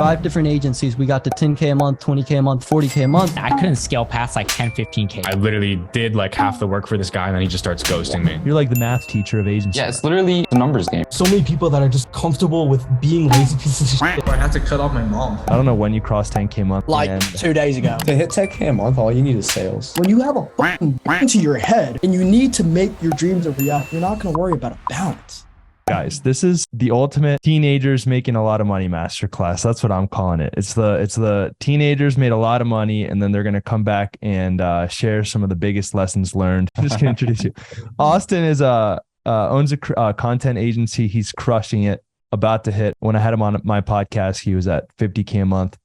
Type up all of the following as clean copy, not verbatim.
5 different agencies. We got to 10K a month, 20K a month, 40K a month. I couldn't scale past like 10, 15K. I literally did like half the work for this guy and then he just starts ghosting me. You're like the math teacher of agency. Yeah, it's literally a numbers game. So many people that are just comfortable with being lazy pieces of shit. I had to cut off my mom. I don't know when you crossed 10K a month. Like 2 days ago. To hit 10K a month, all you need is sales. When you have a fucking gun to your head and you need to make your dreams a reality, you're not going to worry about a balance. Guys, this is the ultimate teenagers making a lot of money masterclass. That's what I'm calling it. It's the teenagers made a lot of money and then they're going to come back and share some of the biggest lessons learned. I'm just going to introduce you. Austin is owns a content agency. He's crushing it, about to hit. When I had him on my podcast, he was at 50K a month.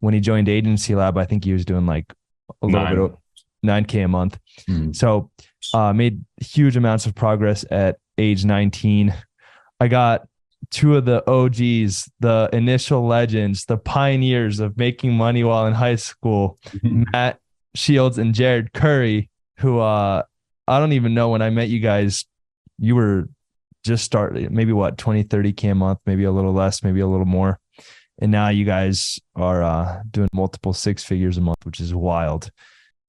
When he joined Agency Lab, I think he was doing like a little bit of 9K a month. So made huge amounts of progress at age 19. I got two of the OGs, the initial legends, the pioneers of making money while in high school, Matt Shields and Jared Curry, who I don't even know, when I met you guys, you were just starting, maybe 20, 30K a month, maybe a little less, maybe a little more. And now you guys are doing multiple 6 figures a month, which is wild.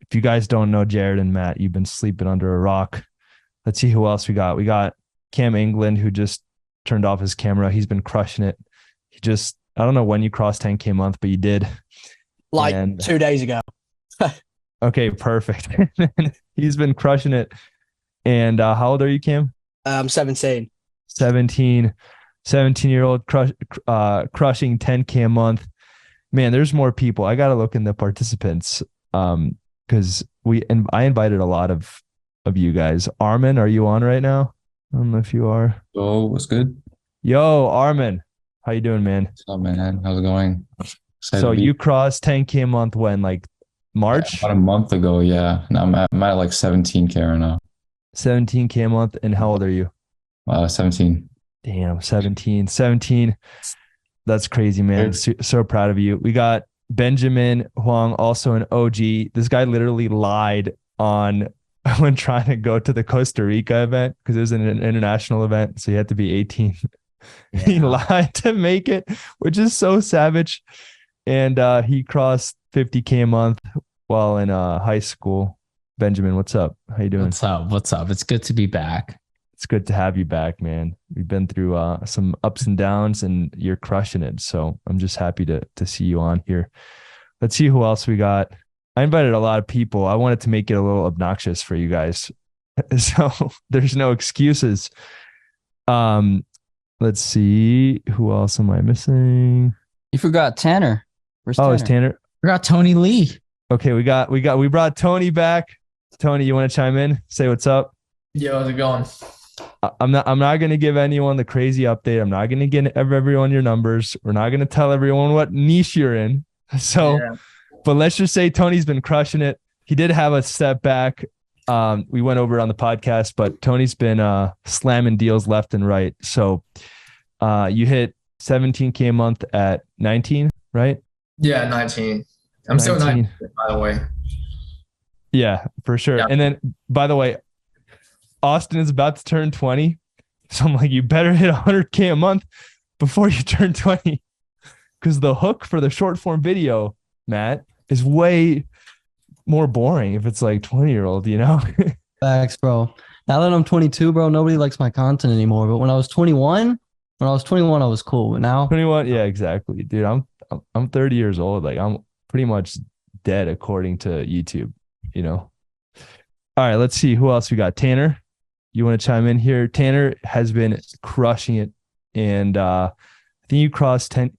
If you guys don't know Jared and Matt, you've been sleeping under a rock. Let's see who else we got. We got Cam England, who just turned off his camera. He's been crushing it. I don't know when you crossed 10K a month, but you did. Like 2 days ago. Okay, perfect. He's been crushing it. And how old are you, Cam? I'm 17. 17-year-old crushing 10K a month. Man, there's more people. I got to look in the participants because I invited a lot of you guys. Armin, are you on right now? I don't know if you are. Oh, what's good? Yo, Armin. How you doing, man? What's up, man? How's it going? So you crossed 10K a month when, like March? Yeah, about a month ago, yeah. Now I'm at like 17K right now. 17K a month. And how old are you? 17. Damn, 17. That's crazy, man. So proud of you. We got Benjamin Huang, also an OG. This guy literally lied on when trying to go to the Costa Rica event because it was an international event. So you had to be 18. Yeah. He lied to make it, which is so savage. And he crossed 50K a month while in high school. Benjamin, what's up? How you doing? What's up? It's good to be back. It's good to have you back, man. We've been through some ups and downs and you're crushing it. So I'm just happy to see you on here. Let's see who else we got. I invited a lot of people. I wanted to make it a little obnoxious for you guys. So there's no excuses. Let's see. Who else am I missing? You forgot Tanner. Where's Tanner? It's Tanner. We got Tony Lee. Okay, we brought Tony back. Tony, you want to chime in? Say what's up. Yo, how's it going? I'm not going to give anyone the crazy update. I'm not going to give everyone your numbers. We're not going to tell everyone what niche you're in. So, yeah. But let's just say Tony's been crushing it. He did have a step back. We went over it on the podcast, but Tony's been slamming deals left and right. So you hit 17K a month at 19, right? Yeah, 19. I'm still 19, by the way. Yeah, for sure. Yeah. And then, by the way, Austin is about to turn 20. So I'm like, you better hit 100K a month before you turn 20. Because the hook for the short form video, Matt, is way more boring if it's like 20-year-old, you know? Facts, bro. Now that I'm 22, bro, nobody likes my content anymore. But when I was 21, I was cool. But now 21, yeah, exactly. Dude, I'm 30 years old. Like I'm pretty much dead according to YouTube, you know? All right, let's see who else we got. Tanner, you want to chime in here? Tanner has been crushing it. And I think you crossed 10.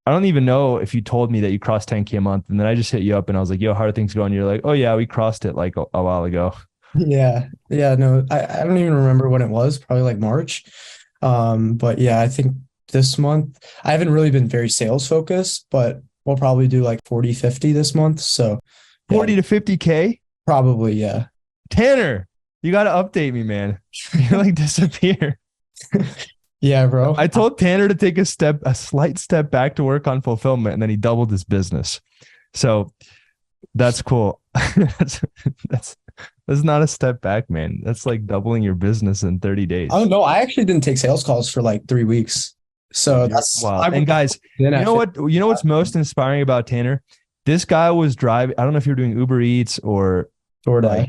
I don't even know if you told me that you crossed 10K a month. And then I just hit you up and I was like, yo, how are things going? You're like, oh yeah, we crossed it like a while ago. Yeah. No, I don't even remember when it was, probably like March. But yeah, I think this month, I haven't really been very sales focused, but we'll probably do like 40, 50 this month. So 40 to 50K? Probably, yeah. Tanner, you got to update me, man. You like disappear. Yeah, bro. I told Tanner to take a slight step back to work on fulfillment, and then he doubled his business. So that's cool. That's not a step back, man. That's like doubling your business in 30 days. Oh no, I actually didn't take sales calls for like 3 weeks. So that's wow. I And would- guys, then you I know fit- what? You know what's most inspiring about Tanner? This guy was driving. I don't know if you're doing Uber Eats or DoorDash.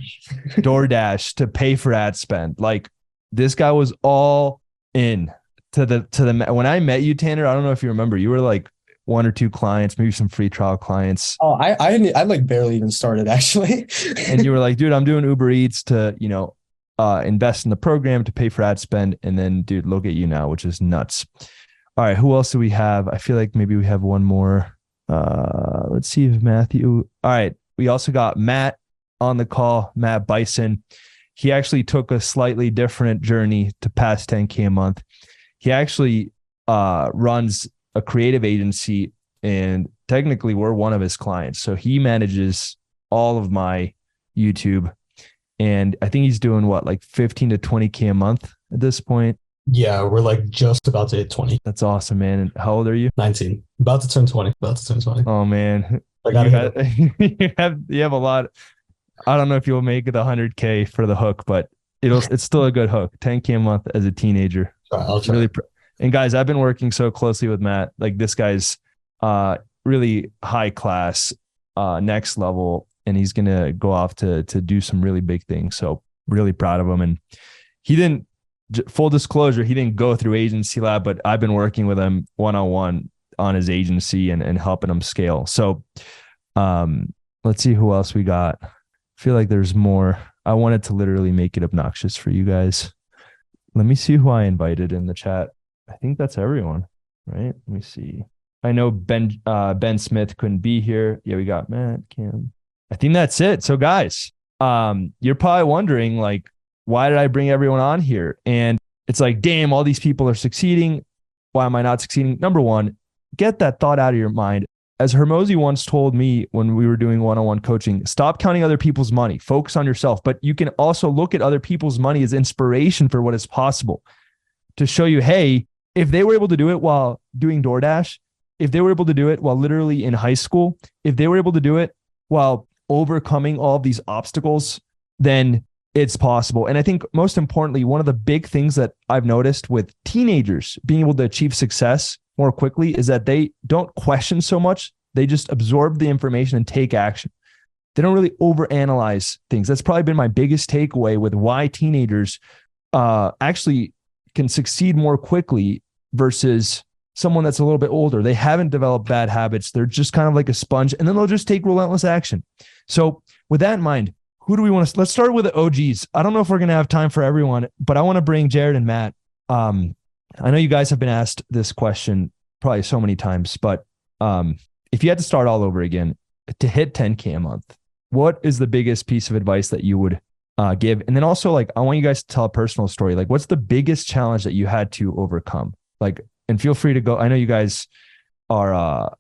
DoorDash to pay for ad spend. Like this guy was all in to the. When I met you, Tanner, I don't know if you remember. You were like one or two clients, maybe some free trial clients, Oh, I like barely even started actually. and you were like, "Dude, I'm doing Uber Eats to invest in the program to pay for ad spend." And then, dude, look at you now, which is nuts. All right, who else do we have? I feel like maybe we have one more. Let's see if Matthew. All right, we also got Matt on the call, Matt Bison. He actually took a slightly different journey to pass 10K a month. He actually runs a creative agency, and technically we're one of his clients. So he manages all of my YouTube, and I think he's doing what, like 15 to 20K a month at this point. Yeah, we're like just about to hit 20. That's awesome, man. And how old are you? 19. About to turn 20. Oh man, I gotta hit it. you have a lot. I don't know if you'll make the 100K for the hook, but it's still a good hook. 10K a month as a teenager. I'll try. Really, and guys, I've been working so closely with Matt. Like this guy's really high class, next level, and he's gonna go off to do some really big things. So really proud of him. And he didn't. Full disclosure, he didn't go through Agency Lab, but I've been working with him one-on-one on his agency and helping him scale. So let's see who else we got. I feel like there's more. I wanted to literally make it obnoxious for you guys. Let me see who I invited in the chat. I think that's everyone, right? Let me see. I know Ben Smith couldn't be here. Yeah, we got Matt, Cam. I think that's it. So guys, you're probably wondering, like, why did I bring everyone on here? And it's like, damn, all these people are succeeding. Why am I not succeeding? Number one, get that thought out of your mind. As Hermosi once told me when we were doing one-on-one coaching, stop counting other people's money, focus on yourself. But you can also look at other people's money as inspiration for what is possible, to show you, hey, if they were able to do it while doing DoorDash, if they were able to do it while literally in high school, if they were able to do it while overcoming all of these obstacles, then it's possible. And I think most importantly, one of the big things that I've noticed with teenagers being able to achieve success more quickly is that they don't question so much. They just absorb the information and take action. They don't really overanalyze things. That's probably been my biggest takeaway with why teenagers actually can succeed more quickly versus someone that's a little bit older. They haven't developed bad habits. They're just kind of like a sponge, and then they'll just take relentless action. So with that in mind, who do we want to? Let's start with the OGs. I don't know if we're going to have time for everyone, but I want to bring Jared and Matt. I know you guys have been asked this question probably so many times, but if you had to start all over again to hit 10K a month, what is the biggest piece of advice that you would give? And then also, like, I want you guys to tell a personal story. Like, what's the biggest challenge that you had to overcome? Like, and feel free to go. I know you guys are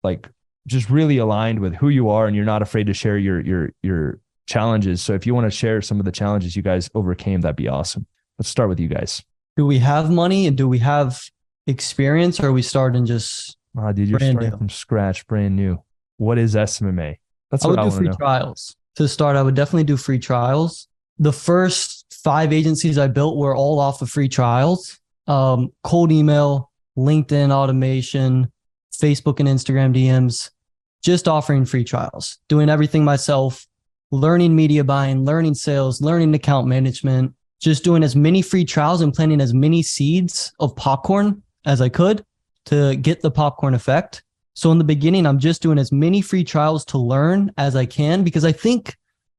like just really aligned with who you are, and you're not afraid to share your challenges. So if you want to share some of the challenges you guys overcame, that'd be awesome. Let's start with you guys. Do we have money and do we have experience, or are we starting just Dude, you're brand starting new? from scratch, brand new. What is smma? That's I what would I do want to free know. trials. To start, I would definitely do free trials. The first 5 agencies I built were all off of free trials. Cold email, LinkedIn automation, Facebook and Instagram DMs, just offering free trials, doing everything myself, learning media buying, learning sales, learning account management, just doing as many free trials and planting as many seeds of popcorn as I could to get the popcorn effect. So in the beginning, I'm just doing as many free trials to learn as I can, because I think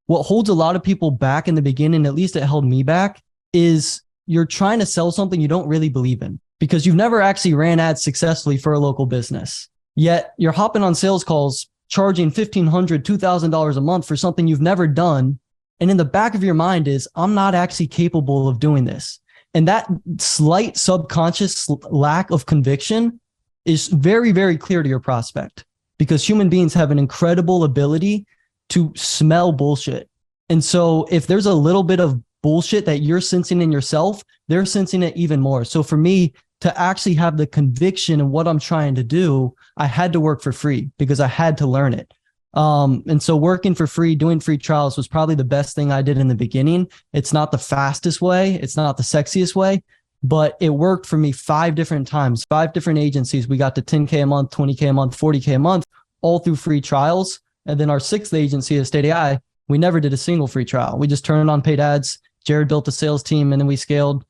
what holds a lot of people back in the beginning, at least it held me back, is you're trying to sell something you don't really believe in because you've never actually ran ads successfully for a local business. Yet you're hopping on sales calls, charging $1,500, $2,000 a month for something you've never done. And in the back of your mind is, I'm not actually capable of doing this. And that slight subconscious lack of conviction is very, very clear to your prospect, because human beings have an incredible ability to smell bullshit. And so if there's a little bit of bullshit that you're sensing in yourself, they're sensing it even more. So for me to actually have the conviction in what I'm trying to do, I had to work for free because I had to learn it. And so working for free, doing free trials was probably the best thing I did in the beginning. It's not the fastest way. It's not the sexiest way, but it worked for me 5 different times, 5 different agencies. We got to 10K a month, 20K a month, 40K a month, all through free trials. And then our 6th agency, Estate AI, we never did a single free trial. We just turned on paid ads. Jared built a sales team, and then we scaled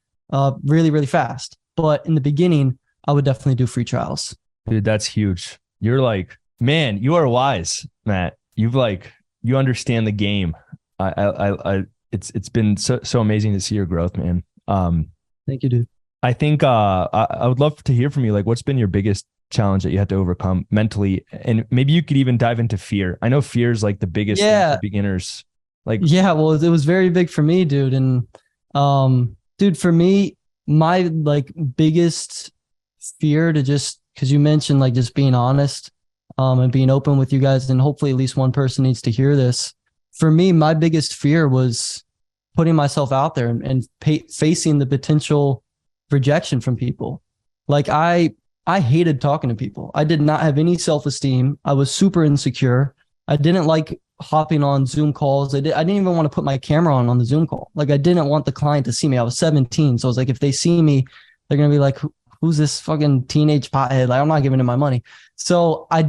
really, really fast. But in the beginning, I would definitely do free trials. Dude, that's huge. You're like, man, you are wise, Matt. You understand the game. It's been so amazing to see your growth, man. Thank you, dude. I think I would love to hear from you. Like, what's been your biggest challenge that you had to overcome mentally? And maybe you could even dive into fear. I know fear is like the biggest thing for beginners. Like, yeah, well, it was very big for me, dude. And dude, for me, my like biggest fear to just, because you mentioned like just being honest and being open with you guys, and hopefully at least one person needs to hear this. For me, my biggest fear was putting myself out there and facing the potential rejection from people. Like I hated talking to people. I did not have any self-esteem. I was super insecure. I didn't like hopping on Zoom calls. I didn't even want to put my camera on the Zoom call. Like I didn't want the client to see me. I was 17. So I was like, if they see me, they're going to be like, who's this fucking teenage pothead? Like, I'm not giving him my money. So I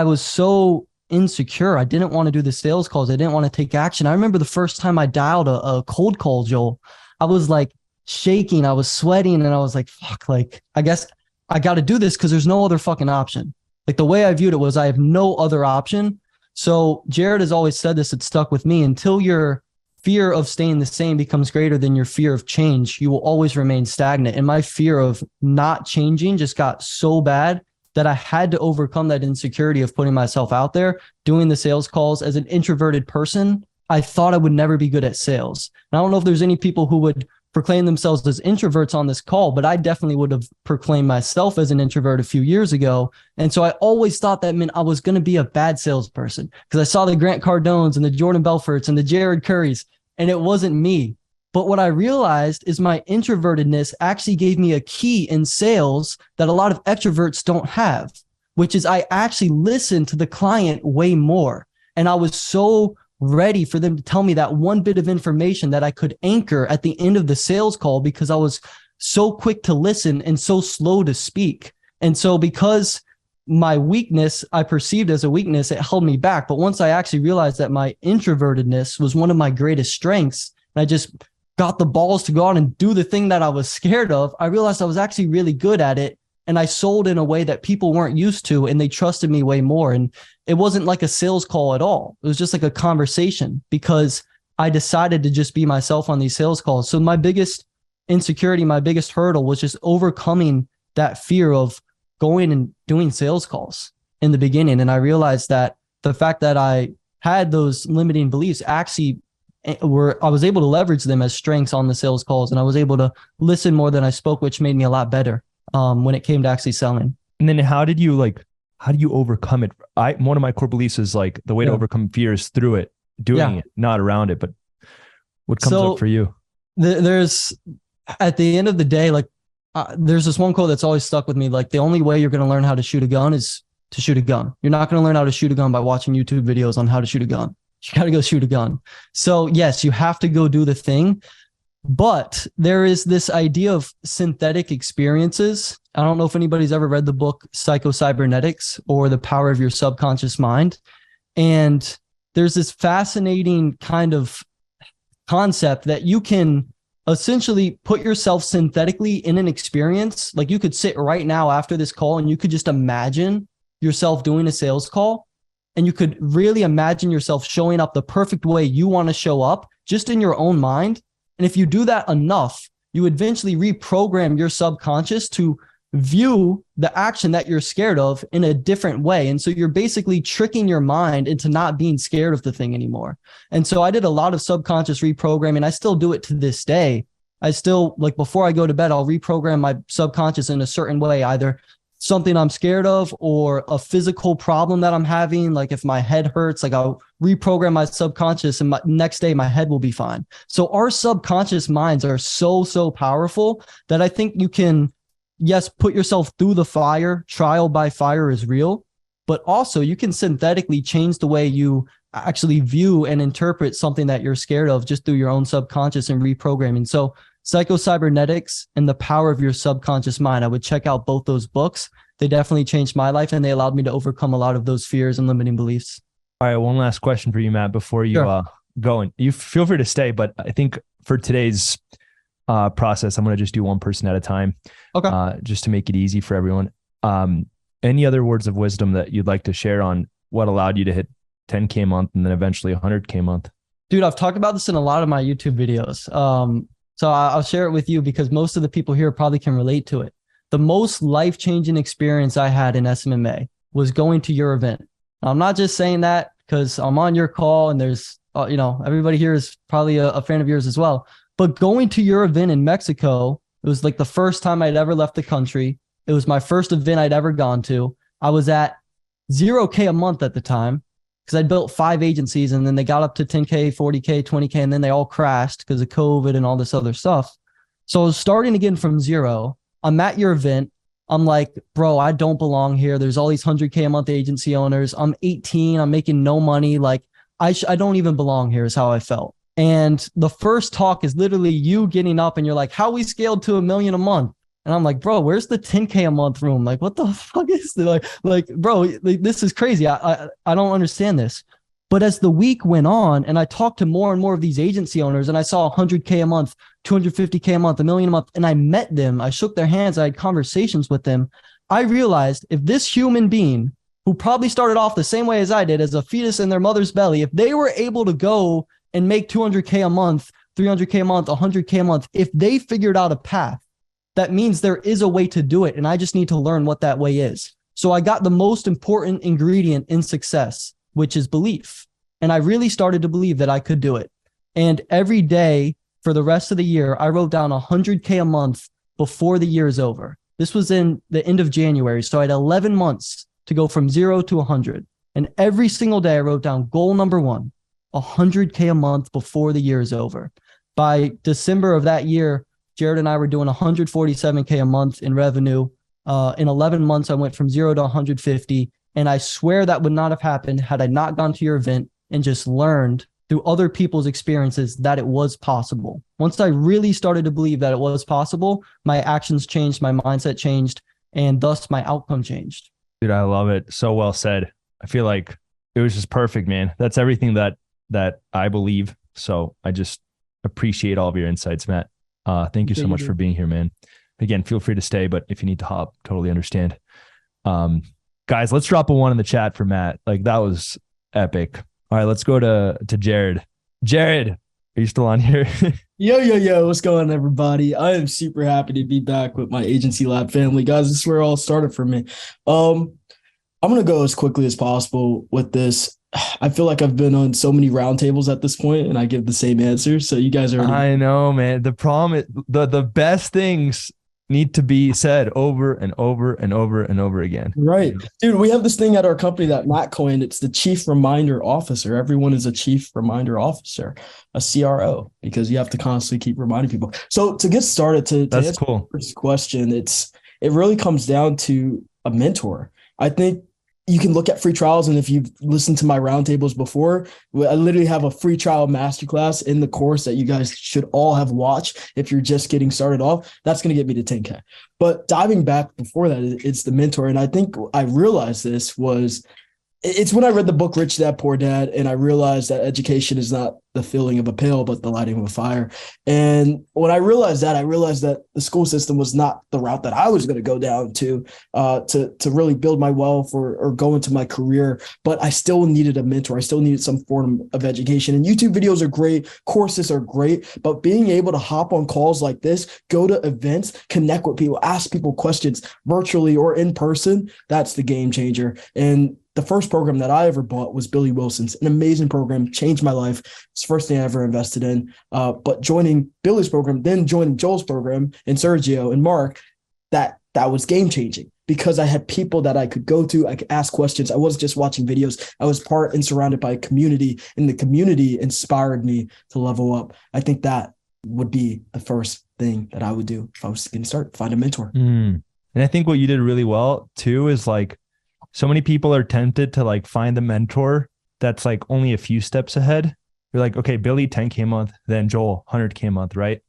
was so insecure. I didn't want to do the sales calls. I didn't want to take action. I remember the first time I dialed a cold call, Joel, I was like shaking. I was sweating, and I was like, fuck, like, I guess I got to do this because there's no other fucking option. Like the way I viewed it was I have no other option. So Jared has always said this, it stuck with me: until your fear of staying the same becomes greater than your fear of change, you will always remain stagnant. And my fear of not changing just got so bad that I had to overcome that insecurity of putting myself out there, doing the sales calls. As an introverted person, I thought I would never be good at sales. And I don't know if there's any people who would proclaim themselves as introverts on this call, but I definitely would have proclaimed myself as an introvert a few years ago. And so I always thought that meant I was going to be a bad salesperson because I saw the Grant Cardones and the Jordan Belforts and the Jared Currys, and it wasn't me. But what I realized is my introvertedness actually gave me a key in sales that a lot of extroverts don't have, which is I actually listened to the client way more. And I was so ready for them to tell me that one bit of information that I could anchor at the end of the sales call because I was so quick to listen and so slow to speak. And so because my weakness, I perceived as a weakness, it held me back. But once I actually realized that my introvertedness was one of my greatest strengths, and I just got the balls to go out and do the thing that I was scared of, I realized I was actually really good at it. And I sold in a way that people weren't used to, and they trusted me way more. And it wasn't like a sales call at all. It was just like a conversation because I decided to just be myself on these sales calls. So my biggest insecurity, my biggest hurdle was just overcoming that fear of going and doing sales calls in the beginning. And I realized that the fact that I had those limiting beliefs actually I was able to leverage them as strengths on the sales calls. And I was able to listen more than I spoke, which made me a lot better when it came to actually selling. And then how do you overcome it? One of my core beliefs is like the way to overcome fear is through it, doing it, not around it. But what comes up for you? There's, at the end of the day, like there's this one quote that's always stuck with me. Like the only way you're going to learn how to shoot a gun is to shoot a gun. You're not going to learn how to shoot a gun by watching YouTube videos on how to shoot a gun. You got to go shoot a gun. So yes, you have to go do the thing. But there is this idea of synthetic experiences. I don't know if anybody's ever read the book Psycho-Cybernetics or The Power of Your Subconscious Mind. And there's this fascinating kind of concept that you can essentially put yourself synthetically in an experience. Like you could sit right now after this call and you could just imagine yourself doing a sales call, and you could really imagine yourself showing up the perfect way you want to show up just in your own mind. And if you do that enough, you eventually reprogram your subconscious to view the action that you're scared of in a different way. And so you're basically tricking your mind into not being scared of the thing anymore. And so I did a lot of subconscious reprogramming. I still do it to this day. I still, like before I go to bed, I'll reprogram my subconscious in a certain way, either something I'm scared of or a physical problem that I'm having. Like if my head hurts, like I'll reprogram my subconscious and next day my head will be fine. So our subconscious minds are so powerful that I think you can, yes, put yourself through the fire. Trial by fire is real, but also you can synthetically change the way you actually view and interpret something that you're scared of just through your own subconscious and reprogramming. So Psycho-Cybernetics and The Power of Your Subconscious Mind. I would check out both those books. They definitely changed my life, and they allowed me to overcome a lot of those fears and limiting beliefs. All right, one last question for you, Matt, before you go. And you feel free to stay, but I think for today's process, I'm going to just do one person at a time. Okay. Just to make it easy for everyone. Any other words of wisdom that you'd like to share on what allowed you to hit 10K a month and then eventually 100K a month? Dude, I've talked about this in a lot of my YouTube videos. So I'll share it with you because most of the people here probably can relate to it. The most life-changing experience I had in SMMA was going to your event. I'm not just saying that because I'm on your call and there's, everybody here is probably a fan of yours as well. But going to your event in Mexico, it was like the first time I'd ever left the country. It was my first event I'd ever gone to. I was at 0K a month at the time because I'd built 5 agencies and then they got up to 10K, 40K, 20K, and then they all crashed because of COVID and all this other stuff. So I was starting again from zero. I'm at your event. I'm like, bro, I don't belong here. There's all these 100K a month agency owners. I'm 18. I'm making no money. Like I don't even belong here is how I felt. And the first talk is literally you getting up and you're like, how we scaled to $1 million a month. And I'm like, bro, where's the 10K a month room? Like, what the fuck is this? Like, bro, this is crazy. I don't understand this. But as the week went on and I talked to more and more of these agency owners and I saw 100K a month, 250K a month, $1 million a month, and I met them, I shook their hands, I had conversations with them. I realized if this human being who probably started off the same way as I did as a fetus in their mother's belly, if they were able to go and make 200K a month, 300K a month, 100K a month, if they figured out a path, that means there is a way to do it. And I just need to learn what that way is. So I got the most important ingredient in success, which is belief. And I really started to believe that I could do it. And every day for the rest of the year, I wrote down 100K a month before the year is over. This was in the end of January. So I had 11 months to go from 0 to 100. And every single day I wrote down goal number 1, 100K a month before the year is over. By December of that year, Jared and I were doing 147K a month in revenue. In 11 months, I went from 0 to 150. And I swear that would not have happened had I not gone to your event and just learned through other people's experiences that it was possible. Once I really started to believe that it was possible, my actions changed, my mindset changed, and thus my outcome changed. Dude, I love it. So well said. I feel like it was just perfect, man. That's everything that I believe. So I just appreciate all of your insights, Matt. Thank you so much for being here, man. Again, feel free to stay, but if you need to hop, totally understand. Guys, let's drop a 1 in the chat for Matt. Like that was epic. All right, let's go to Jared. Jared, are you still on here? Yo, what's going on, everybody? I am super happy to be back with my Agency Lab family. Guys, this is where it all started for me. I'm going to go as quickly as possible with this. I feel like I've been on so many roundtables at this point and I give the same answer. So you guys are. I know, man. The problem is the best things need to be said over and over and over and over again. Right. Dude, we have this thing at our company that Matt coined. It's the Chief Reminder Officer. Everyone is a Chief Reminder Officer, a CRO, because you have to constantly keep reminding people. So to get started, to answer the first question, it really comes down to a mentor. I think you can look at free trials, and if you've listened to my roundtables before, I literally have a free trial masterclass in the course that you guys should all have watched if you're just getting started off. That's going to get me to 10K. But diving back before that, it's the mentor. And I think I realized it's when I read the book Rich Dad Poor Dad, and I realized that education is not the filling of a pail, but the lighting of a fire. And when I realized that the school system was not the route that I was going to go down to really build my wealth or go into my career. But I still needed a mentor. I still needed some form of education. And YouTube videos are great. Courses are great. But being able to hop on calls like this, go to events, connect with people, ask people questions virtually or in person, that's the game changer. And the first program that I ever bought was Billy Wilson's, an amazing program, changed my life. It's the first thing I ever invested in. But joining Billy's program, then joining Joel's program and Sergio and Mark, that was game changing because I had people that I could go to. I could ask questions. I wasn't just watching videos. I was part and surrounded by a community, and the community inspired me to level up. I think that would be the first thing that I would do if I was going to start, find a mentor. And I think what you did really well too is like, so many people are tempted to like find the mentor that's like only a few steps ahead. You're like, okay, Billy, 10K a month, then Joel, 100K a month, right?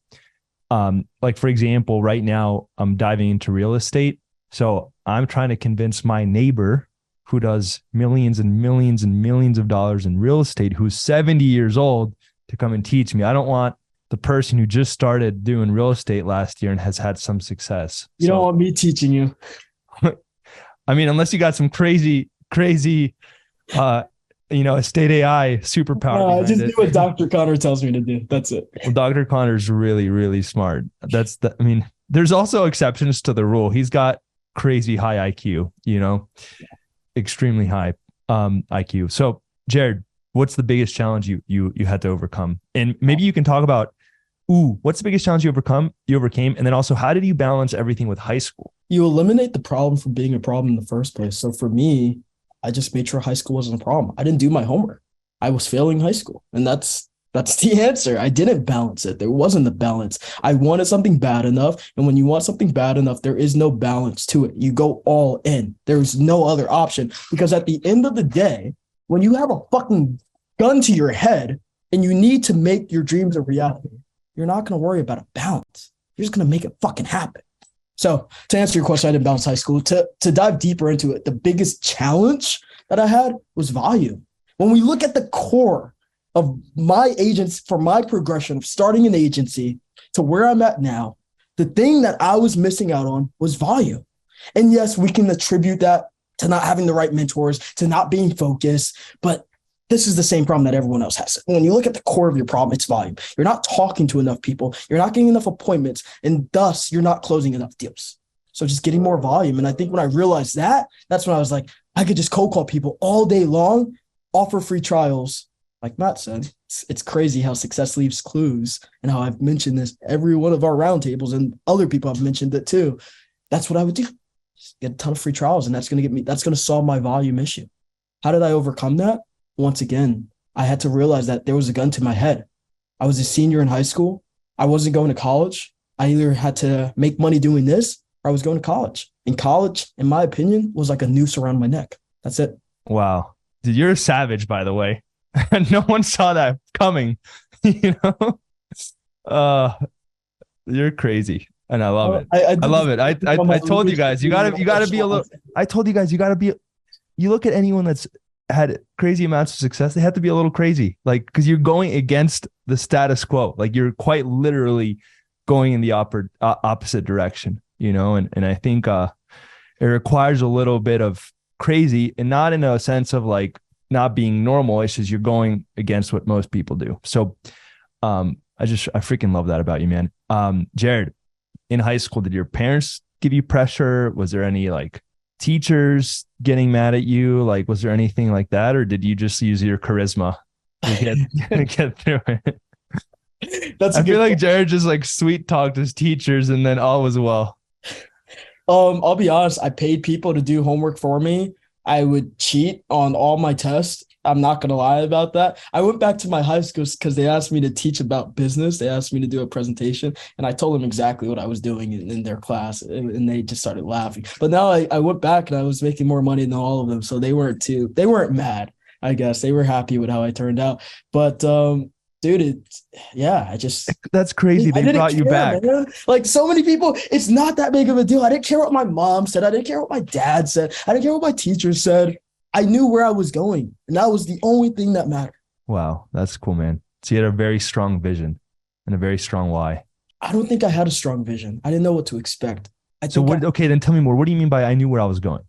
Like for example, right now I'm diving into real estate. So I'm trying to convince my neighbor who does millions and millions and millions of dollars in real estate, who's 70 years old, to come and teach me. I don't want the person who just started doing real estate last year and has had some success. You don't want me teaching you. I mean, unless you got some crazy, estate AI superpower. No, I just do what Dr. Connor tells me to do. That's it. Well, Dr. Connor's really, really smart. There's also exceptions to the rule. He's got crazy high IQ, extremely high IQ. So Jared, what's the biggest challenge you had to overcome? And maybe you can talk about, what's the biggest challenge you overcame? And then also, how did you balance everything with high school? You eliminate the problem from being a problem in the first place. So for me, I just made sure high school wasn't a problem. I didn't do my homework. I was failing high school. And that's the answer. I didn't balance it. There wasn't a balance. I wanted something bad enough. And when you want something bad enough, there is no balance to it. You go all in. There's no other option. Because at the end of the day, when you have a fucking gun to your head and you need to make your dreams a reality, you're not going to worry about a balance. You're just going to make it fucking happen. So to answer your question, I didn't balance high school. To dive deeper into it, the biggest challenge that I had was volume. When we look at the core of my agents, for my progression of starting an agency to where I'm at now, the thing that I was missing out on was volume. And yes, we can attribute that to not having the right mentors, to not being focused, but this is the same problem that everyone else has. When you look at the core of your problem, it's volume. You're not talking to enough people. You're not getting enough appointments, and thus you're not closing enough deals. So just getting more volume. And I think when I realized that, that's when I was like, I could just cold call people all day long, offer free trials. Like Matt said, it's crazy how success leaves clues, and how I've mentioned this every one of our roundtables, and other people have mentioned it too. That's what I would do. Just get a ton of free trials, and that's going to solve my volume issue. How did I overcome that? Once again, I had to realize that there was a gun to my head. I was a senior in high school. I wasn't going to college. I either had to make money doing this, or I was going to college. And college, in my opinion, was like a noose around my neck. That's it. Wow. Dude, you're a savage, by the way. No one saw that coming. You're crazy. And I love it. I love it. I told you guys, you gotta be a little, I told you guys, you look at anyone that's had crazy amounts of success, they have to be a little crazy, like, because you're going against the status quo. Like, you're quite literally going in the opposite direction, and I think it requires a little bit of crazy, and not in a sense of like not being normal. It's just you're going against what most people do. So I freaking love that about you, man. Jared, in high school, did your parents give you pressure? Was there any like teachers getting mad at you? Like, was there anything like that? Or did you just use your charisma to get through it? I feel like Jared just like sweet talked his teachers and then all was well. I'll be honest. I paid people to do homework for me. I would cheat on all my tests. I'm not going to lie about that. I went back to my high school because they asked me to teach about business. They asked me to do a presentation, and I told them exactly what I was doing in their class, and they just started laughing. But now I went back and I was making more money than all of them. So they weren't mad, I guess. They were happy with how I turned out. But, dude, that's crazy. They brought you back. Man. Like, so many people, it's not that big of a deal. I didn't care what my mom said. I didn't care what my dad said. I didn't care what my teacher said. I knew where I was going, and that was the only thing that mattered. Wow, that's cool, man. So you had a very strong vision and a very strong why. I don't think I had a strong vision. I didn't know what to expect. Okay, then tell me more. What do you mean by I knew where I was going?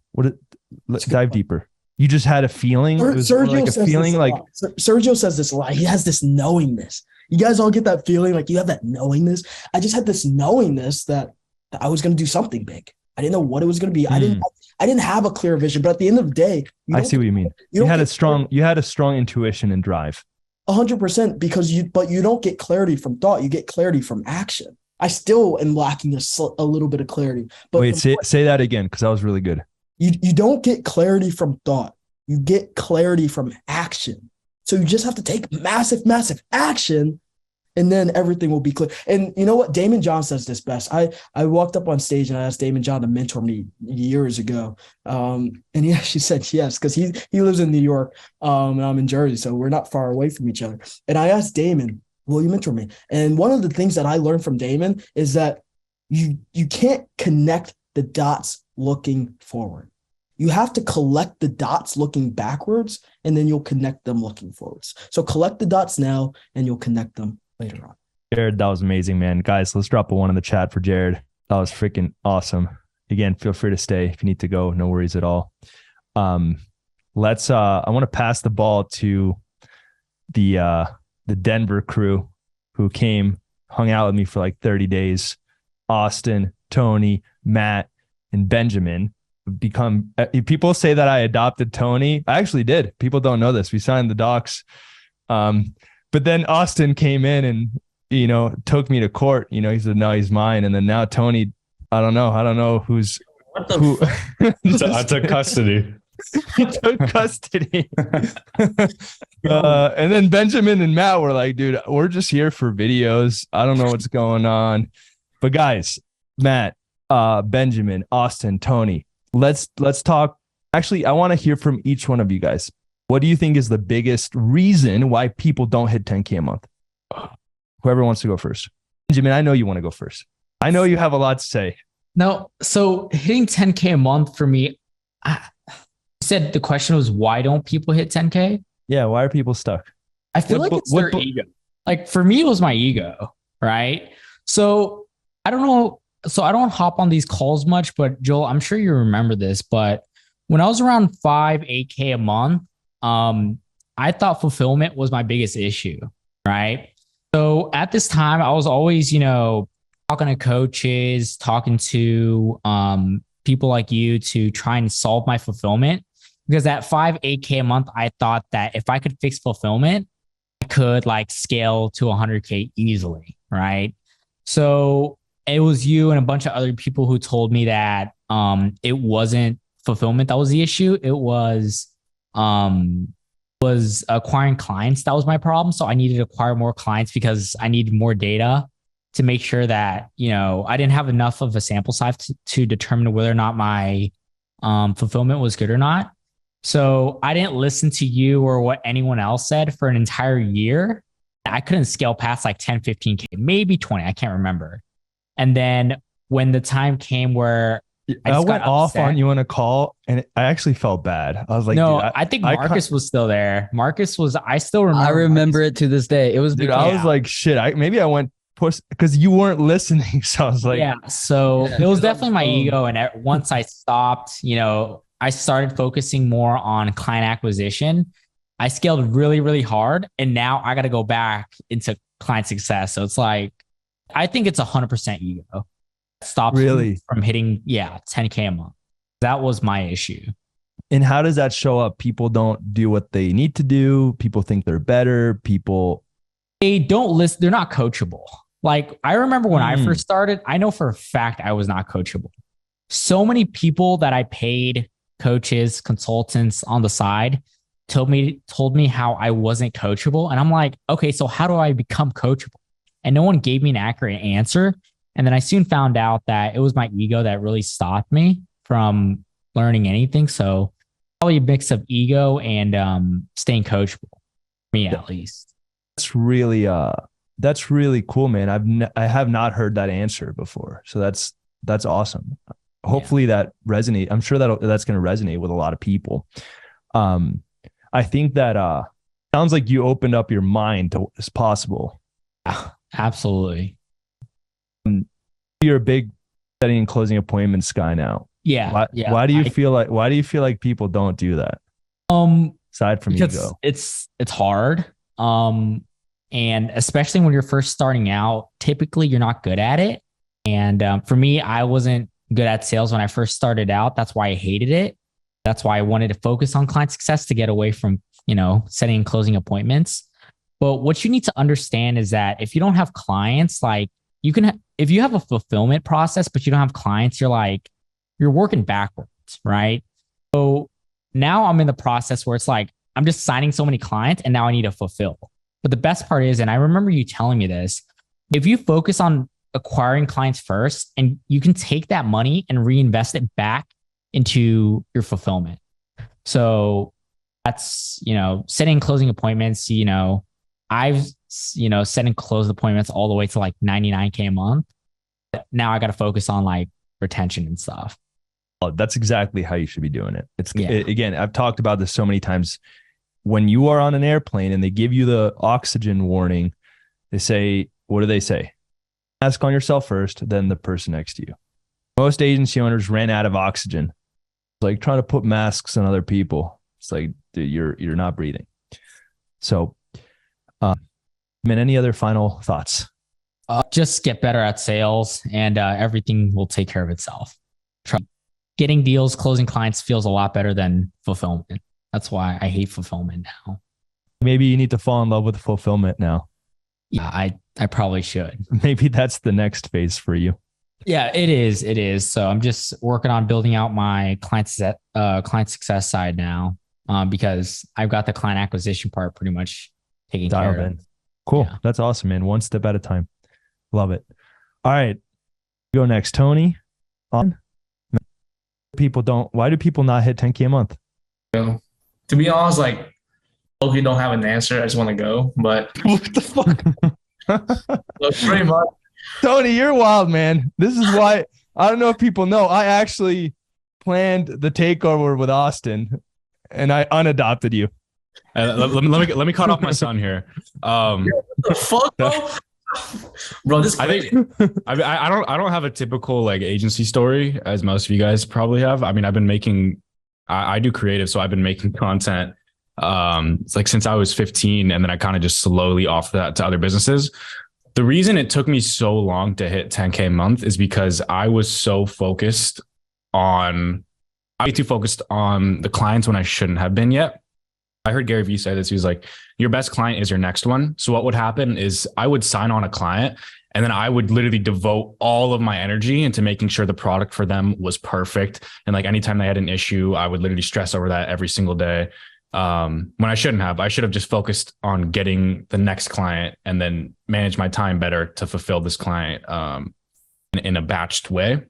Let's dive deeper. You just had a feeling? Sergio says this a lot. He has this knowingness. You guys all get that feeling, like you have that knowingness. I just had this knowingness that I was going to do something big. I didn't know what it was going to be. I didn't have a clear vision, but at the end of the day, I see what you mean. You had a strong intuition and drive. 100%, because you don't get clarity from thought. You get clarity from action. I still am lacking a little bit of clarity. But wait, say that again, because that was really good. You don't get clarity from thought. You get clarity from action. So you just have to take massive, massive action, and then everything will be clear. And you know what? Damon John says this best. I walked up on stage and I asked Damon John to mentor me years ago. And he actually said yes, because he lives in New York and I'm in Jersey, so we're not far away from each other. And I asked Damon, will you mentor me? And one of the things that I learned from Damon is that you can't connect the dots looking forward. You have to collect the dots looking backwards, and then you'll connect them looking forwards. So collect the dots now, and you'll connect them later on. Jared, that was amazing, man. Guys, let's drop a 1 in the chat for Jared. That was freaking awesome. Again, feel free to stay if you need to go. No worries at all. I want to pass the ball to the Denver crew who hung out with me for like 30 days. Austin, Tony, Matt, and Benjamin. People say that I adopted Tony. I actually did. People don't know this. We signed the docs. But then Austin came in and, took me to court. He said, no, he's mine. And then now Tony, I don't know who's who. I took custody. He took custody. And then Benjamin and Matt were like, dude, we're just here for videos. I don't know what's going on. But guys, Matt, Benjamin, Austin, Tony, let's talk. Actually, I want to hear from each one of you guys. What do you think is the biggest reason why people don't hit 10K a month? Whoever wants to go first. Benjamin, I know you want to go first. I know you have a lot to say. No, so hitting 10K a month for me, you said the question was, why don't people hit 10K? Yeah, why are people stuck? I feel like it's their ego. Like for me, it was my ego, right? So I don't know. So I don't hop on these calls much, but Joel, I'm sure you remember this, but when I was around 8K a month, I thought fulfillment was my biggest issue, right? So at this time, I was always, talking to coaches, talking to people like you to try and solve my fulfillment. Because at 8K a month, I thought that if I could fix fulfillment, I could like scale to 100K easily, right? So it was you and a bunch of other people who told me that it wasn't fulfillment that was the issue. It was acquiring clients that was my problem. So I needed to acquire more clients because I needed more data to make sure that, I didn't have enough of a sample size to determine whether or not my fulfillment was good or not. So I didn't listen to you or what anyone else said for an entire year. I couldn't scale past like 10, 15K, maybe 20. I can't remember. And then when the time came where I went off on you on a call and I actually felt bad. I was like, no, I think Marcus was still there. I still remember. I remember it to this day. It was, I was like, shit, maybe I went push because you weren't listening. So I was like, so it was definitely my ego. And once I stopped, I started focusing more on client acquisition. I scaled really, really hard. And now I got to go back into client success. So it's like, I think it's 100% ego. Stops really from hitting 10K a month. That was my issue. And how does that show up? People don't do what they need to do. People think they're better. They don't listen. They're not coachable. Like I remember when I first started, I know for a fact I was not coachable. So many people that I paid, coaches, consultants on the side told me how I wasn't coachable. And I'm like, okay, so how do I become coachable? And no one gave me an accurate answer. And then I soon found out that it was my ego that really stopped me from learning anything. So probably a mix of ego and staying coachable, me at least. That's really cool, man. I have not heard that answer before. So that's awesome. Hopefully that resonate. I'm sure that's going to resonate with a lot of people. I think that sounds like you opened up your mind to what's possible. Absolutely. You're a big setting and closing appointments guy now. Yeah. Why do you feel like people don't do that? Aside from ego, it's hard. And especially when you're first starting out, typically you're not good at it. And for me, I wasn't good at sales when I first started out. That's why I hated it. That's why I wanted to focus on client success to get away from, setting and closing appointments. But what you need to understand is that if you don't have clients, like if you have a fulfillment process, but you don't have clients, you're working backwards, right? So now I'm in the process where it's like, I'm just signing so many clients and now I need to fulfill. But the best part is, and I remember you telling me this, if you focus on acquiring clients first and you can take that money and reinvest it back into your fulfillment. So that's, setting and closing appointments, I've, set and closed appointments all the way to like 99K a month. Now I got to focus on like retention and stuff. Oh, that's exactly how you should be doing it. Again, I've talked about this so many times. When you are on an airplane and they give you the oxygen warning, they say, what do they say? Mask on yourself first, then the person next to you. Most agency owners ran out of oxygen. It's like trying to put masks on other people. It's like, dude, you're not breathing. So, any other final thoughts? Just get better at sales and everything will take care of itself. Getting deals, closing clients feels a lot better than fulfillment. That's why I hate fulfillment now. Maybe you need to fall in love with fulfillment now. Yeah, I probably should. Maybe that's the next phase for you. Yeah, it is. It is. So I'm just working on building out my client success side now, because I've got the client acquisition part pretty much taken care of. Cool. Yeah. That's awesome, man. One step at a time. Love it. All right. Go next. Tony. Why do people not hit 10K a month? To be honest, like, you don't have an answer. I just want to go, but what the fuck? Look, pretty much. Tony, you're wild, man. This is why I don't know if people know. I actually planned the takeover with Austin, and I unadopted you. Let me cut off my son here. What the fuck, bro? Bro, this I don't have a typical like agency story as most of you guys probably have. I mean, I do creative, so I've been making content it's like since I was 15, and then I kind of just slowly offer that to other businesses. The reason it took me so long to hit 10K a month is because I was so focused on the clients when I shouldn't have been yet. I heard Gary Vee say this. He was like, your best client is your next one. So what would happen is I would sign on a client, and then I would literally devote all of my energy into making sure the product for them was perfect. And like anytime they had an issue, I would literally stress over that every single day. When I shouldn't have. I should have just focused on getting the next client and then manage my time better to fulfill this client in a batched way.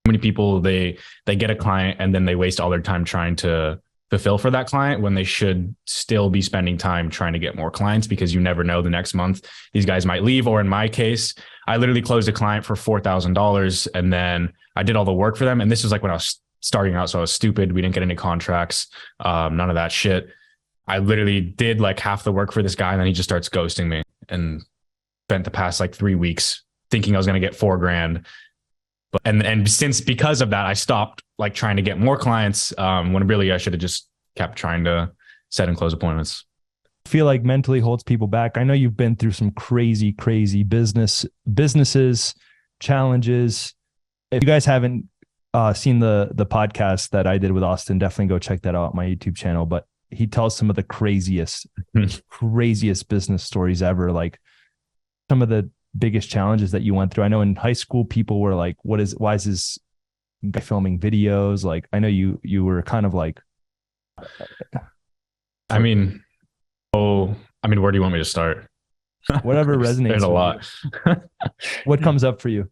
Many people, they get a client and then they waste all their time trying to fulfill for that client when they should still be spending time trying to get more clients, because you never know the next month these guys might leave. Or in my case, I literally closed a client for $4,000 and then I did all the work for them. And this was like when I was starting out. So I was stupid. We didn't get any contracts, none of that shit. I literally did like half the work for this guy and then he just starts ghosting me, and spent the past like 3 weeks thinking I was going to get $4,000. But, and since because of that, I stopped like trying to get more clients when really I should have just kept trying to set and close appointments. I feel like mentally holds people back. I know you've been through some crazy businesses, challenges. If you guys haven't seen the podcast that I did with Austin, definitely go check that out on my YouTube channel. But he tells some of the craziest business stories ever. Like some of the biggest challenges that you went through. I know in high school, people were like, why is this guy filming videos? Like, I know you were kind of like, where do you want me to start? Whatever resonates. There's a lot. What comes up for you?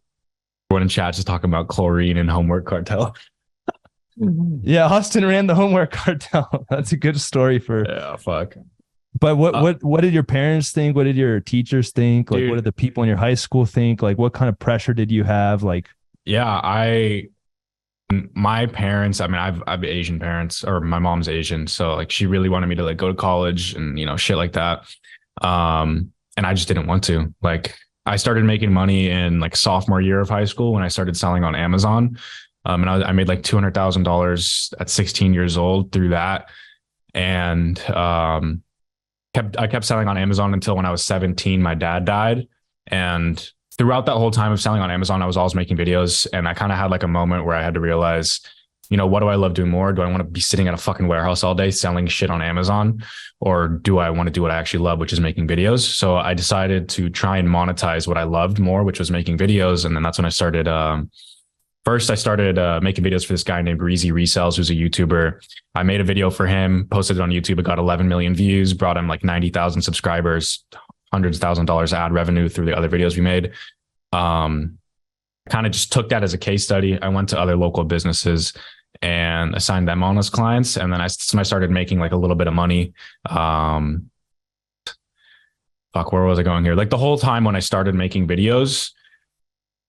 Everyone in chat just talking about chlorine and homework cartel. Yeah, Austin ran the homework cartel. That's a good story for. Yeah, fuck. But what did your parents think? What did your teachers think? Like, what did the people in your high school think? Like, what kind of pressure did you have? Like, yeah, my parents, I mean, I've Asian parents, or my mom's Asian. So like, she really wanted me to like go to college and, shit like that. And I just didn't want to. Like, I started making money in like sophomore year of high school when I started selling on Amazon. And I made like $200,000 at 16 years old through that. And, I kept selling on Amazon until when I was 17, my dad died. And throughout that whole time of selling on Amazon, I was always making videos. And I kind of had like a moment where I had to realize, what do I love doing more? Do I want to be sitting at a fucking warehouse all day selling shit on Amazon? Or do I want to do what I actually love, which is making videos? So I decided to try and monetize what I loved more, which was making videos. And then that's when I started, first I started making videos for this guy named Breezy Resells, who's a YouTuber. I made a video for him, posted it on YouTube. It got 11 million views, brought him like 90,000 subscribers, hundreds of $1,000s ad revenue through the other videos we made. Kind of just took that as a case study. I went to other local businesses and assigned them on as clients. And then I started making like a little bit of money. fuck, where was I going here? Like the whole time when I started making videos,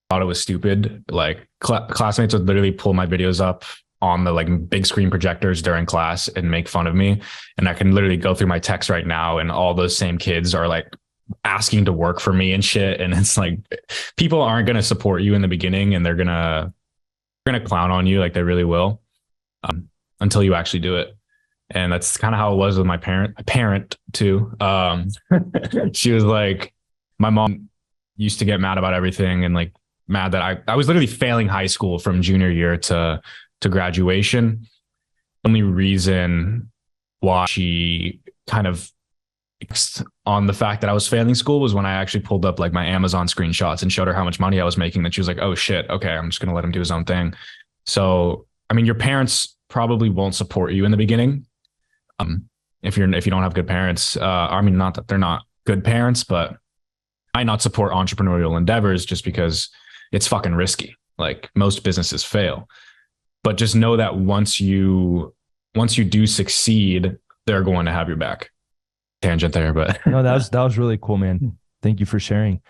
I thought it was stupid. Like classmates would literally pull my videos up on the like big screen projectors during class and make fun of me. And I can literally go through my text right now and all those same kids are like asking to work for me and shit. And it's like, people aren't going to support you in the beginning and they're going to clown on you. Like they really will, until you actually do it. And that's kind of how it was with my parent too. She was like, my mom used to get mad about everything and like mad that I was literally failing high school from junior year to graduation. Only reason why she kind of on the fact that I was failing school was when I actually pulled up like my Amazon screenshots and showed her how much money I was making. That she was like, oh shit, okay, I'm just gonna let him do his own thing. So I mean, your parents probably won't support you in the beginning. If you don't have good parents, I mean, not that they're not good parents, but might not support entrepreneurial endeavors just because it's fucking risky. Like most businesses fail. But just know that once you do succeed, they're going to have your back. Tangent there, but no, that was really cool, man. Thank you for sharing.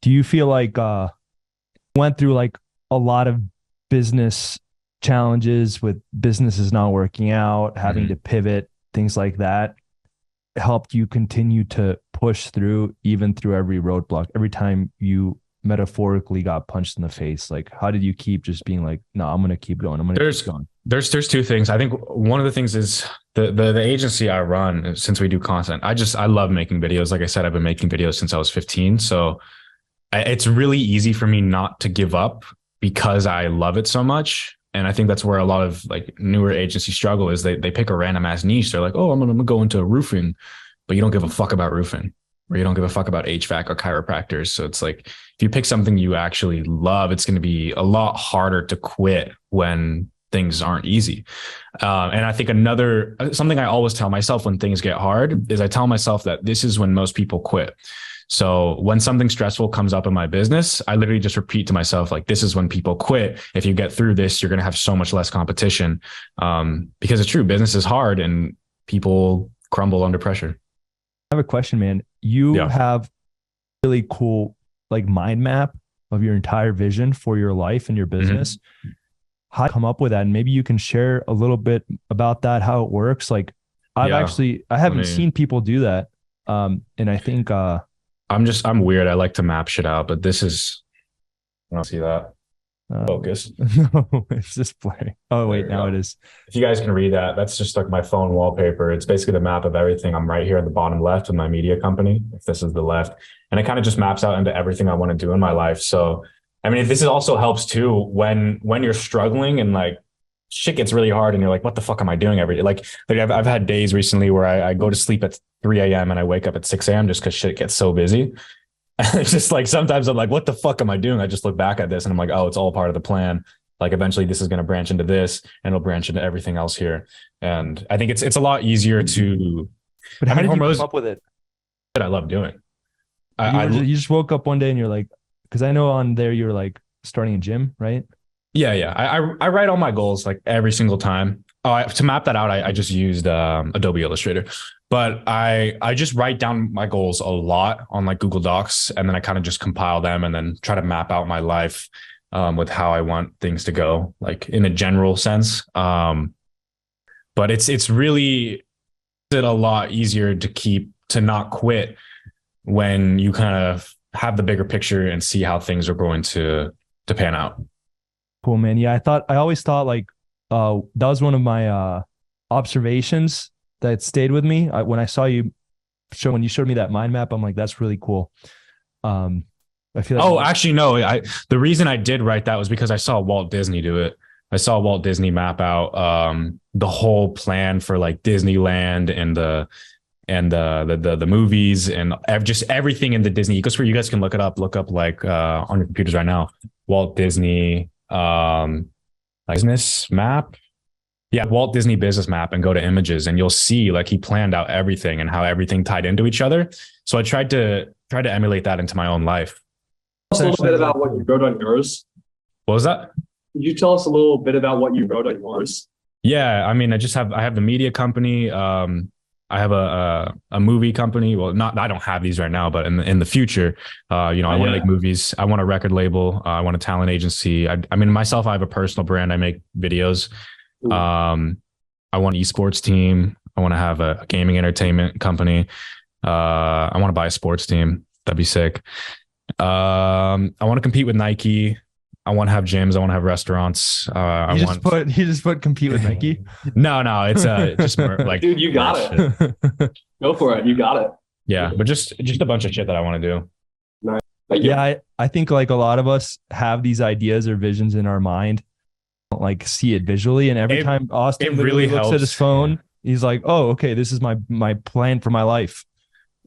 Do you feel like went through like a lot of business challenges with businesses not working out, having to pivot, things like that, helped you continue to push through even through every roadblock, every time you metaphorically got punched in the face? Like, how did you keep just being like, no, I'm going to keep going. Keep going. There's two things. I think one of the things is the agency I run, since we do content, I love making videos. Like I said, I've been making videos since I was 15. So it's really easy for me not to give up because I love it so much. And I think that's where a lot of like newer agencies struggle is they pick a random ass niche. They're like, oh, I'm going to go into roofing, but you don't give a fuck about roofing, or you don't give a fuck about HVAC or chiropractors. So it's like, if you pick something you actually love, it's going to be a lot harder to quit when things aren't easy. And I think something I always tell myself when things get hard is I tell myself that this is when most people quit. So when something stressful comes up in my business, I literally just repeat to myself, like, this is when people quit. If you get through this, you're going to have so much less competition. Because it's true, business is hard and people crumble under pressure. I have a question, man. You have really cool like mind map of your entire vision for your life and your business. How do you come up with that? And maybe you can share a little bit about that, how it works. Like I haven't seen people do that. And I think I'm weird. I like to map shit out, but this is, I don't see that. Focus. No, it's just blaring. Oh wait, now it is. If you guys can read that, that's just like my phone wallpaper. It's basically the map of everything. I'm right here at the bottom left of my media company, if this is the left, and it kind of just maps out into everything I want to do in my life. So I mean, this also helps too when you're struggling and like shit gets really hard and you're like, what the fuck am I doing every day? Like I've had days recently where I go to sleep at 3 a.m. and I wake up at 6 a.m. just because shit gets so busy. It's just like, sometimes I'm like, what the fuck am I doing? I just look back at this and I'm like, oh, it's all part of the plan. Like eventually this is going to branch into this and it'll branch into everything else here. And I think it's a lot easier to, but how did you come up with it? That I love doing. You just woke up one day and you're like, because I know on there you're like starting a gym, right? Yeah. I write all my goals like every single time. To map that out, I just used Adobe Illustrator, but I just write down my goals a lot on like Google Docs, and then I kind of just compile them and then try to map out my life with how I want things to go, like in a general sense. But it's really a lot easier to not quit when you kind of have the bigger picture and see how things are going to pan out. Cool, man. Yeah, I always thought like that was one of my observations that stayed with me. When I saw you when you showed me that mind map, I'm like, that's really cool. I feel like actually no, the reason I did write that was because I saw Walt Disney do it. I saw Walt Disney map out the whole plan for like Disneyland and the movies and just everything in the Disney ecosystem. You guys can look up like on your computers right now, Walt Disney business map. Yeah, Walt Disney business map, and go to images and you'll see like he planned out everything and how everything tied into each other. So I tried to emulate that into my own life. Tell us a little bit about what you wrote on yours. What was that? Could you tell us a little bit about what you wrote on yours? Yeah, I mean, I have the media company. I have a movie company. Well, not I don't have these right now, but in the future, I want to make movies. I want a record label. I want a talent agency. I mean, myself, I have a personal brand. I make videos. I want an esports team. I want to have a gaming entertainment company. I want to buy a sports team. That'd be sick. I want to compete with Nike. I want to have gyms. I want to have restaurants. You just put compete with Nike. No, it's just like, dude, you got it. Go for it. You got it. Yeah, but just a bunch of shit that I want to do. Nice. Yeah, I think like a lot of us have these ideas or visions in our mind, like see it visually, and every time Austin really looks at his phone, he's like, "Oh, okay, this is my plan for my life."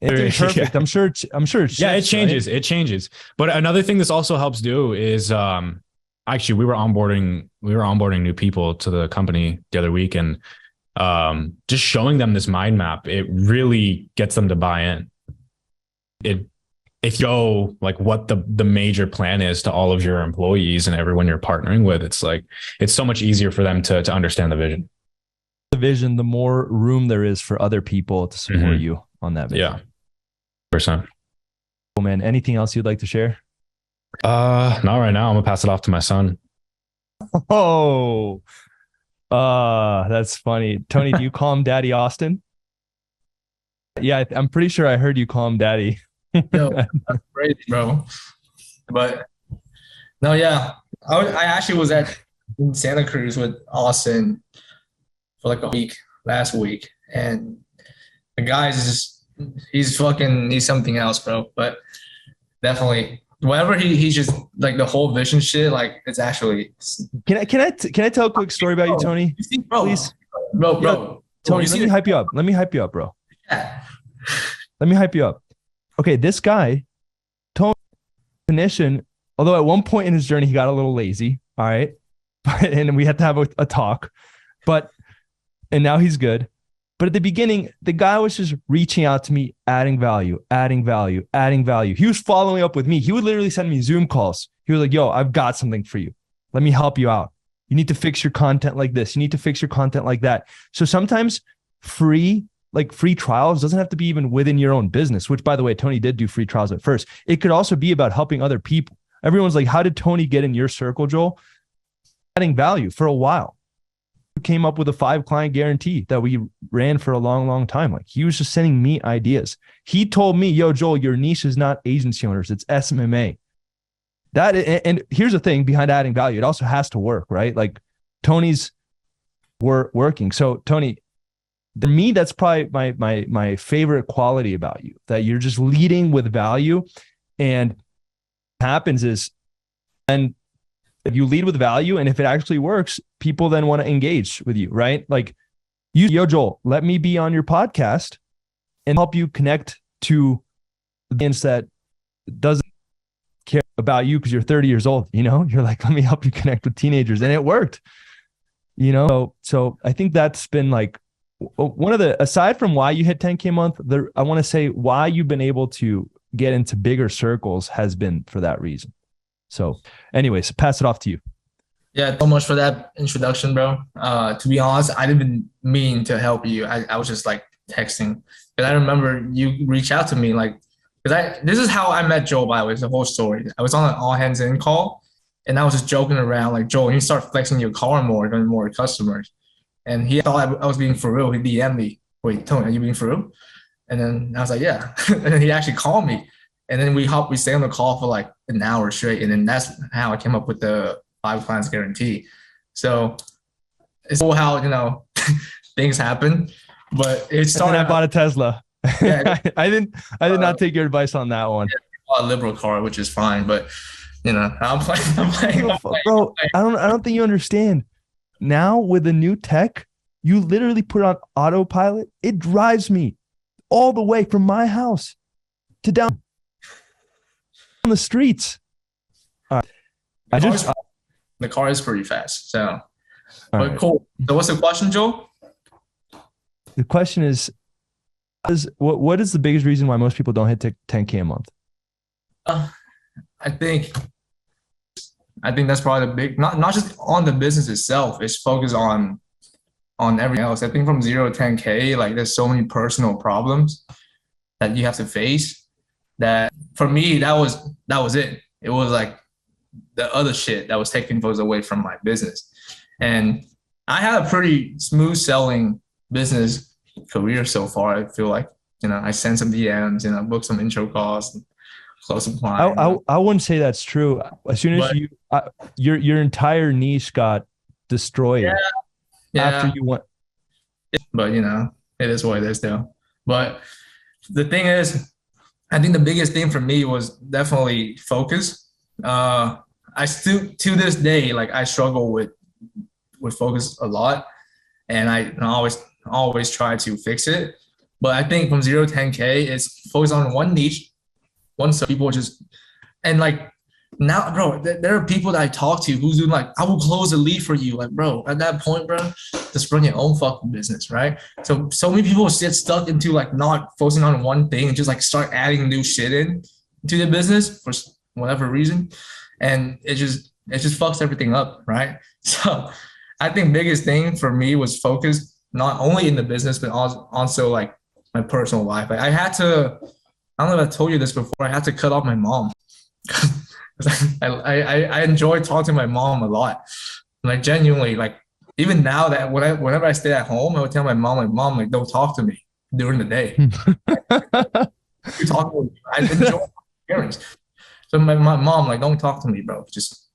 It's perfect. Yeah. I'm sure. It changes. Right? It changes. But another thing this also helps do is, actually, we were onboarding new people to the company the other week, and just showing them this mind map, it really gets them to buy in. If you know like what the major plan is to all of your employees and everyone you're partnering with, it's so much easier for them to understand the vision. The vision, the more room there is for other people to support you on that vision. Yeah. Percent. Cool, man. Anything else you'd like to share? Not right now. I'm gonna pass it off to my son. Oh, that's funny. Tony, do you call him Daddy Austin? Yeah, I'm pretty sure I heard you call him Daddy. Yo, that's crazy, bro. But no, yeah, I actually was in Santa Cruz with Austin for like a week last week, and the guy's just. He's something else, bro. But definitely, whatever he's just like the whole vision shit. Like it's actually. Can I tell a quick story about you, Tony? Please, bro. Yeah, Tony, let me hype you up. Let me hype you up, bro. Yeah. Let me hype you up. Okay, this guy, Tony, definition. Although at one point in his journey he got a little lazy. All right, and we had to have a talk, and now he's good. But at the beginning, the guy was just reaching out to me, adding value. He was following up with me. He would literally send me Zoom calls. He was like, yo, I've got something for you. Let me help you out. You need to fix your content like this. You need to fix your content like that. So sometimes free trials doesn't have to be even within your own business, which by the way, Tony did do free trials at first. It could also be about helping other people. Everyone's like, how did Tony get in your circle, Joel? Adding value for a while. Came up with a 5-client guarantee that we ran for a long time. Like he was just sending me ideas. He told me, yo, Joel, your niche is not agency owners, it's SMMA. And here's the thing behind adding value. It also has to work, right? Like Tony's working. So Tony, to me, that's probably my favorite quality about you, that you're just leading with value. And what happens is, and you lead with value, and if it actually works, people then want to engage with you, right? Like, yo, Joel, let me be on your podcast and help you connect to the audience that doesn't care about you because you're 30 years old. You're like, let me help you connect with teenagers, and it worked. So I think that's been like one of the, aside from why you hit 10K a month, I want to say why you've been able to get into bigger circles has been for that reason. So anyways, pass it off to you. Yeah, so much for that introduction, bro. To be honest, I didn't mean to help you. I was just like texting. Because I remember you reached out to me this is how I met Joel, by the way. It's the whole story. I was on an all hands in call, and I was just joking around like, Joel, you start flexing your car more, getting more customers. And he thought I was being for real. He DM'd me, wait, Tony, are you being for real? And then I was like, yeah. And then he actually called me. And then we stayed on the call for like an hour straight. And then that's how I came up with the 5 clients guarantee. So it's cool how, things happen, but it started. And I bought a Tesla. Yeah, I did not take your advice on that one. Yeah, a liberal car, which is fine, but I'm playing. Bro, I don't think you understand. Now with the new tech, you literally put on autopilot. It drives me all the way from my house to down on the streets. The car is pretty fast. So, but right. Cool. So what's the question, Joel? The question is what is the biggest reason why most people don't hit 10K a month? I think that's probably the big, not just on the business itself. It's focused on on everything else. I think from 0 to 10K, like there's so many personal problems that you have to face that for me, that was it. It was like the other shit that was taking focus away from my business. And I had a pretty smooth selling business career so far. I feel like, I sent some DMs, booked some intro calls, and close some clients. I wouldn't say that's true. As soon as your entire niche got destroyed after you went. But it is what it is though. But the thing is, I think the biggest thing for me was definitely focus. I still, to this day, like I struggle with focus a lot, and I always try to fix it. But I think from 0 to 10K, it's focus on one niche, one so people just, and like now, bro, there are people that I talk to who's doing like, I will close a lead for you. Like, bro, at that point, bro, just run your own fucking business, right? So many people get stuck into like not focusing on one thing and just like start adding new shit in to the business for whatever reason. And it just fucks everything up, right? So I think biggest thing for me was focus, not only in the business, but also like my personal life. Like I had to, I don't know if I told you this before, I had to cut off my mom. I enjoy talking to my mom a lot. Like genuinely, like even now that whenever I stay at home, I would tell my mom, like, Mom, like, don't talk to me during the day. You talk to me. I enjoy my parents. So my mom, like, don't talk to me, bro. Just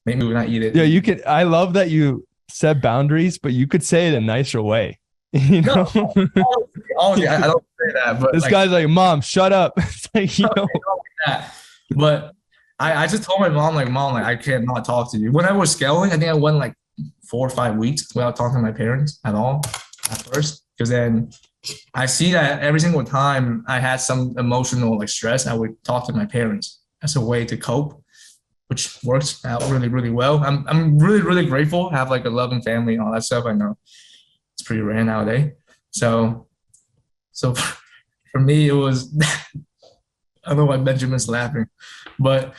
maybe we're not eat it. Yeah, you could. I love that you set boundaries, but you could say it in a nicer way. No, obviously, I don't say that. But this like, guy's like, Mom, shut up. It's like, But I just told my mom, like, Mom, like, I cannot talk to you. When I was scaling, I think I went like 4 or 5 weeks without talking to my parents at all at first. Because then I see that every single time I had some emotional like stress, I would talk to my parents as a way to cope, which works out really, really well. I'm really, really grateful. I have like a loving family and all that stuff. I know it's pretty rare nowadays. So for me, it was, I don't know why Benjamin's laughing, but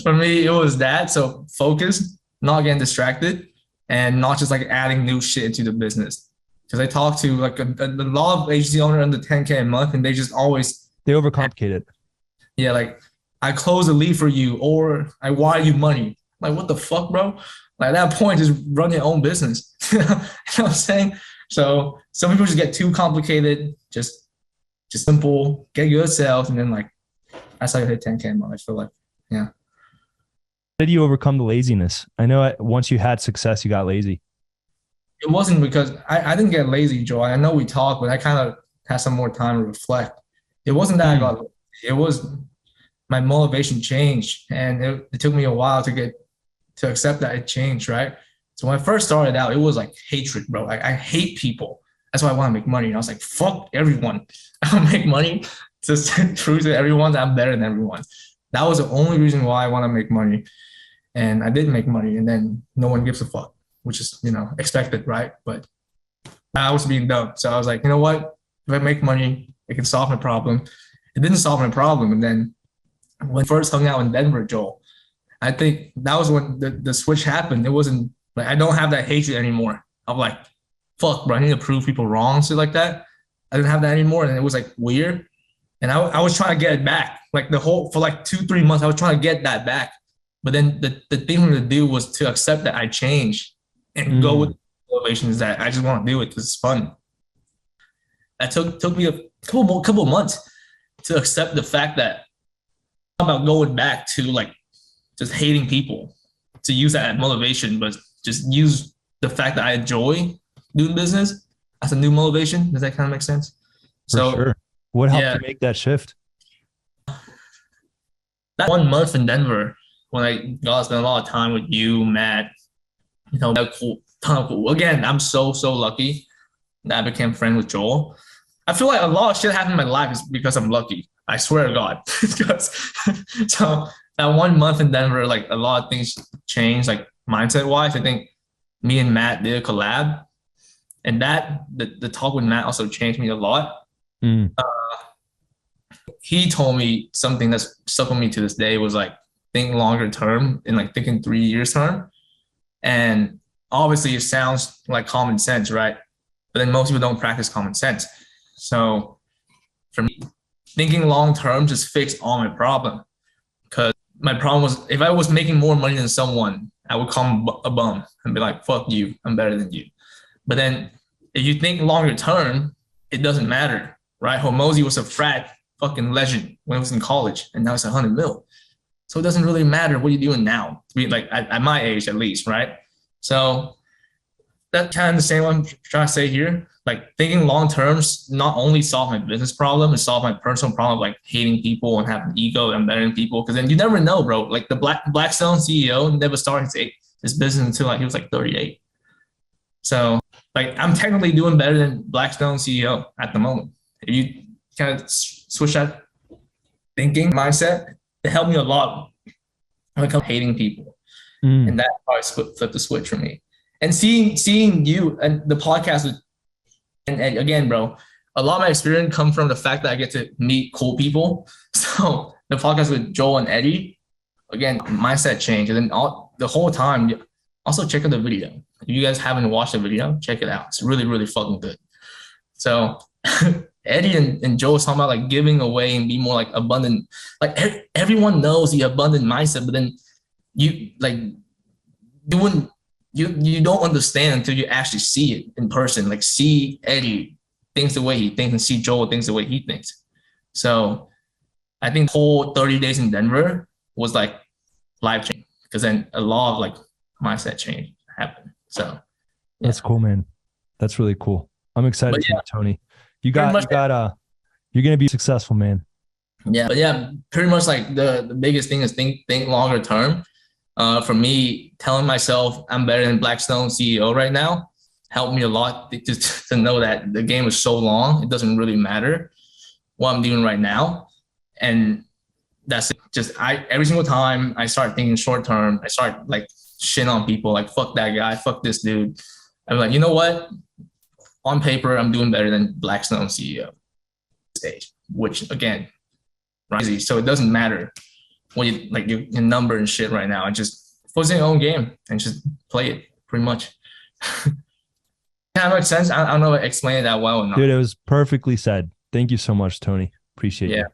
for me, it was that. So focus, not getting distracted, and not just like adding new shit into the business. Because I talk to like a lot of agency owners under 10K a month, and they just always they overcomplicate it. Yeah, like I close a lead for you, or I wire you money. Like what the fuck, bro? Like at that point, just run your own business. You know what I'm saying? So some people just get too complicated. Just simple, get good sales, and then like that's how you hit 10K a month. I feel like, yeah. How did you overcome the laziness? I know once you had success, you got lazy. It wasn't because I didn't get lazy, Joe. I know we talked, but I kind of had some more time to reflect. It wasn't that I got lazy. It was my motivation changed, and it took me a while to accept that it changed, right? So when I first started out, it was like hatred, bro. Like I hate people. That's why I want to make money. And I was like, fuck everyone. I'll make money to prove to everyone that I'm better than everyone. That was the only reason why I want to make money. And I did make money, and then no one gives a fuck, which is, expected, right? But I was being dumb. So I was like, you know what? If I make money, it can solve my problem. It didn't solve my problem. And then when I first hung out in Denver, Joel, I think that was when the switch happened. It wasn't like I don't have that hatred anymore. I'm like, fuck, bro, I need to prove people wrong, shit like that. I didn't have that anymore, and it was like weird. And I was trying to get it back. Like for like 2-3 months, I was trying to get that back. But then the thing to do was to accept that I changed and go with motivation is that I just want to do it because it's fun. That took me a couple months to accept the fact that about going back to like just hating people, to use that as motivation, but just use the fact that I enjoy doing business as a new motivation. Does that kind of make sense? For sure. What helped you make that shift? That 1 month in Denver, when I got to spend a lot of time with you, Matt, that ton of cool. Again, I'm so lucky that I became friends with Joel. I feel like a lot of shit happened in my life is because I'm lucky. I swear to God. So that 1 month in Denver, like a lot of things changed, like mindset wise. I think me and Matt did a collab, and that the talk with Matt also changed me a lot. He told me something that's stuck with me to this day was like think longer term and like thinking 3 years term. And obviously it sounds like common sense, right? But then most people don't practice common sense. So for me, thinking long term just fixed all my problem. Because my problem was if I was making more money than someone, I would call him a bum and be like, fuck you, I'm better than you. But then if you think longer term, it doesn't matter, right? Hormozy was a frat fucking legend when I was in college, and now it's 100 mil. So it doesn't really matter what you're doing now, like at my age at least, right? So that's kind of the same what I'm trying to say here. Like thinking long terms not only solve my business problem, it solve my personal problem, like hating people and having ego and bettering people. Because then you never know, bro. Like the Blackstone CEO never started his business until like he was like 38. So like I'm technically doing better than Blackstone CEO at the moment. If you kind of switch that thinking mindset, it helped me a lot when it comes to hating people. And that probably flipped the switch for me. And seeing you and the podcast with, and again, bro, a lot of my experience come from the fact that I get to meet cool people. So the podcast with Joel and Eddie, again, mindset change. And then the whole time, also check out the video. If you guys haven't watched the video, check it out. It's really, really fucking good. So Eddie and Joel talking about like giving away and be more like abundant. Like everyone knows the abundant mindset, but then you don't understand until you actually see it in person. Like see Eddie thinks the way he thinks and see Joel thinks the way he thinks. So I think the whole 30 days in Denver was like life changing because then a lot of like mindset change happened. So yeah. That's cool, man. That's really cool. I'm excited for you, Tony. You're gonna be successful, man. Yeah, but yeah, pretty much like the biggest thing is think longer term. For me, telling myself I'm better than Blackstone CEO right now helped me a lot just to know that the game is so long, it doesn't really matter what I'm doing right now. And that's just every single time I start thinking short term, I start like shit on people, like fuck that guy, fuck this dude. I'm like, you know what? On paper, I'm doing better than Blackstone CEO stage, which again, crazy. So it doesn't matter what you like your number and shit right now. I just focus on your own game and just play it pretty much. That makes sense. I don't know if I explained it that well or not. Dude, it was perfectly said. Thank you so much, Tony. Appreciate you.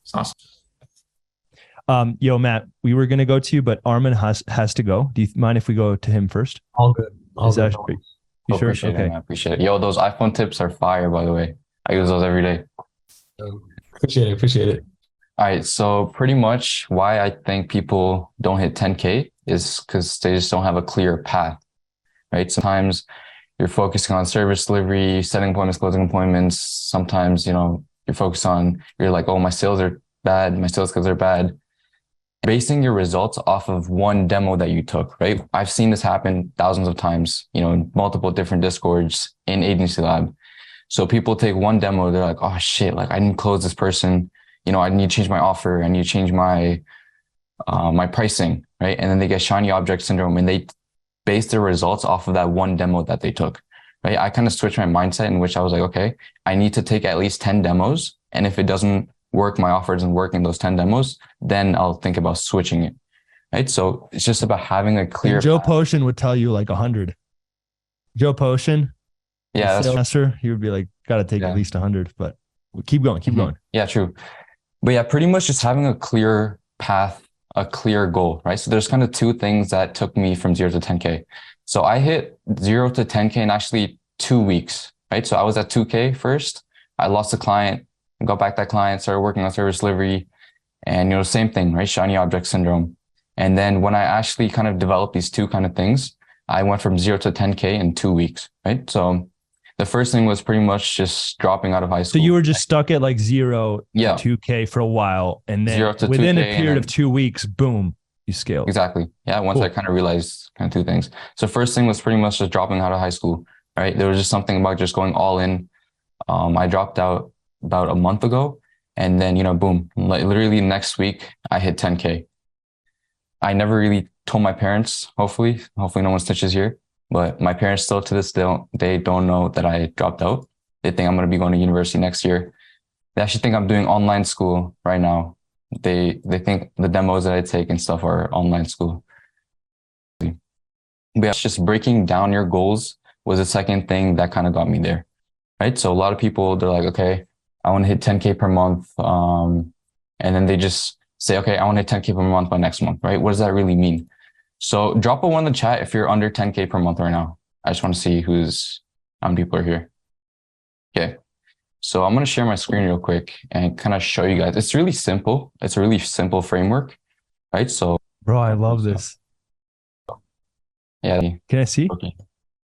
It's awesome. Yo, Matt, we were gonna go to you, but Armin has to go. Do you mind if we go to him first? All good. You sure? Okay. I appreciate it. Yo, those iPhone tips are fire, by the way. I use those every day. Appreciate it. All right. So pretty much why I think people don't hit 10K is because they just don't have a clear path, right? Sometimes you're focusing on service delivery, setting appointments, closing appointments. Sometimes, you're focused on, you're like, oh, my sales are bad. My sales skills are bad. Basing your results off of one demo that you took, right? I've seen this happen thousands of times, in multiple different Discords in Agency Lab. So people take one demo, they're like, oh shit, like I didn't close this person. I need to change my offer. I need to change my my pricing, right? And then they get shiny object syndrome and they base their results off of that one demo that they took, right? I kind of switched my mindset in which I was like, okay, I need to take at least 10 demos. And if it doesn't work, my offer doesn't work in those 10 demos, then I'll think about switching it, right? So it's just about having a clear Joe Potion would tell you like 100. Joe Potion, that's master, he would be like, got to take at least 100, but keep going. Yeah, true. But yeah, pretty much just having a clear path, a clear goal, right? So there's kind of two things that took me from 0 to 10K. So I hit 0 to 10K in actually 2 weeks, right? So I was at 2K first. I lost a client, got back that client, started working on service delivery, and same thing, right? Shiny object syndrome. And then when I actually kind of developed these two kind of things, I went from 0 to 10K in 2 weeks, right? So the first thing was pretty much just dropping out of high school. So you were just stuck at like 0 to 2K for a while, and then within a period of 2 weeks, boom, you scaled. Exactly. Yeah. Once I kind of realized kind of two things. So first thing was pretty much just dropping out of high school, right? There was just something about just going all in. I dropped out about a month ago, and then, boom, literally next week I hit 10K. I never really told my parents, hopefully no one snitches here, but my parents still to this day, they don't know that I dropped out. They think I'm going to be going to university next year. They actually think I'm doing online school right now. They think the demos that I take and stuff are online school. But yeah, just breaking down your goals was the second thing that kind of got me there, right? So a lot of people, they're like, okay, I want to hit 10K per month. And then they just say, okay, I want to hit 10K per month by next month, right? What does that really mean? So drop a one in the chat if you're under 10K per month right now. I just want to see how many people are here. Okay. So I'm going to share my screen real quick and kind of show you guys. It's really simple. It's a really simple framework, right? So, bro, I love this. Yeah. Can I see? Okay.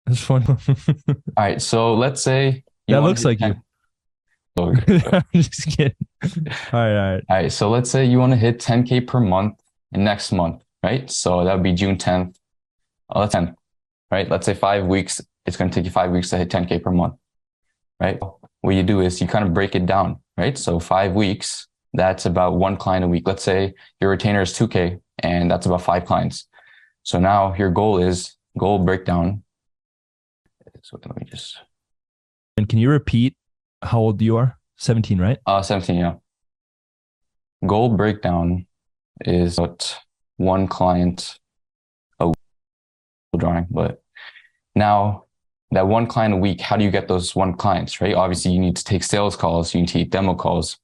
It's fun. All right. So let's say that looks like 10. you. I'm just kidding. All right. All right. So let's say you want to hit 10K per month next month, right? So that would be June 10th. Let's 10, right? Let's say 5 weeks. It's going to take you 5 weeks to hit 10K per month, right? What you do is you kind of break it down, right? So 5 weeks, that's about one client a week. Let's say your retainer is 2K and that's about 5 clients. So now your goal breakdown. So let me just. And can you repeat how old you are? 17, right? 17, yeah. Goal breakdown is about one client a week drawing, but now that one client a week, how do you get those one clients, right? Obviously you need to take sales calls, you need to take demo calls.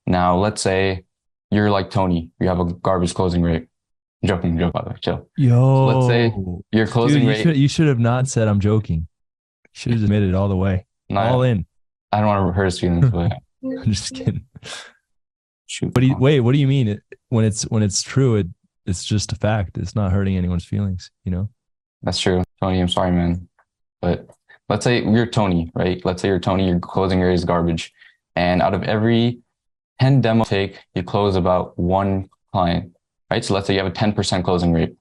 Now, let's say you're like Tony, you have a garbage closing rate. Joking, by the way, chill. Yo, so let's say your closing rate. You should have not said I'm joking. You should have admitted all the way. All in. I don't want to hurt his feelings, but I'm just kidding. Shoot. What do you mean? When it's true, it's just a fact. It's not hurting anyone's feelings, you know? That's true. Tony, I'm sorry, man. But let's say you're Tony, right? Let's say you're Tony, your closing rate is garbage. And out of every 10 demo take, you close about one client, right? So let's say you have a 10% closing rate.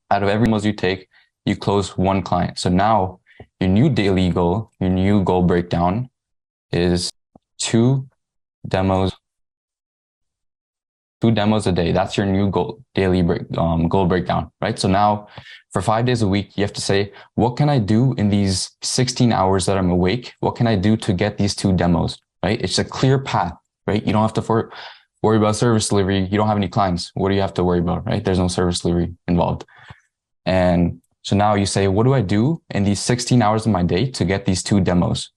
Out of every demos you take, you close one client. So now your new daily goal, your new goal breakdown is 2 demos a day. That's your new goal, daily goal breakdown, right? So now for 5 days a week, you have to say, what can I do in these 16 hours that I'm awake? What can I do to get these 2 demos, right? It's a clear path, right? You don't have to worry about service delivery. You don't have any clients. What do you have to worry about, right? There's no service delivery involved. And so now you say, what do I do in these 16 hours of my day to get these 2 demos,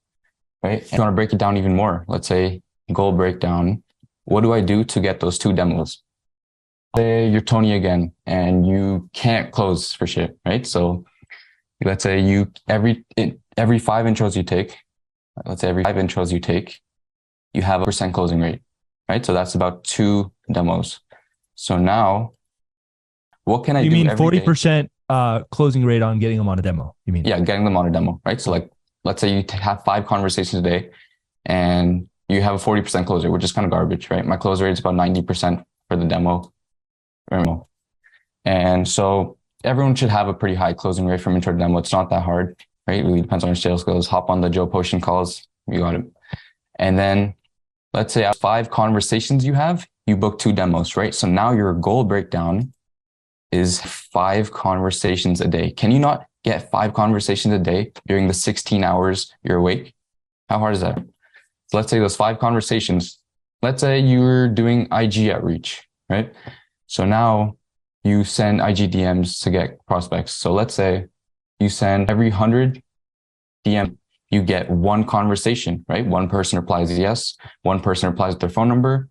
right? If you want to break it down even more, let's say goal breakdown. What do I do to get those 2 demos? Say you're Tony again and you can't close for shit, right? So let's say every 5 intros you take, you have a % closing rate, right? So that's about 2 demos. So now what can I do? You mean 40% closing rate on getting them on a demo? You mean? Yeah, getting them on a demo, right? So like, let's say you have 5 conversations a day and you have a 40% close rate, which is kind of garbage, right? My close rate is about 90% for the demo. And so everyone should have a pretty high closing rate from intro to demo. It's not that hard, right? It really depends on your sales skills. Hop on the Joe Potion calls. You got it. And then let's say 5 conversations you book 2 demos, right? So now your goal breakdown is 5 conversations a day. Can you not get 5 conversations a day during the 16 hours you're awake? How hard is that? So let's say those 5 conversations, let's say you're doing IG outreach, right? So now you send IG DMs to get prospects. So let's say you send every 100 DM, you get 1 conversation, right? 1 person replies yes, 1 person replies with their phone number.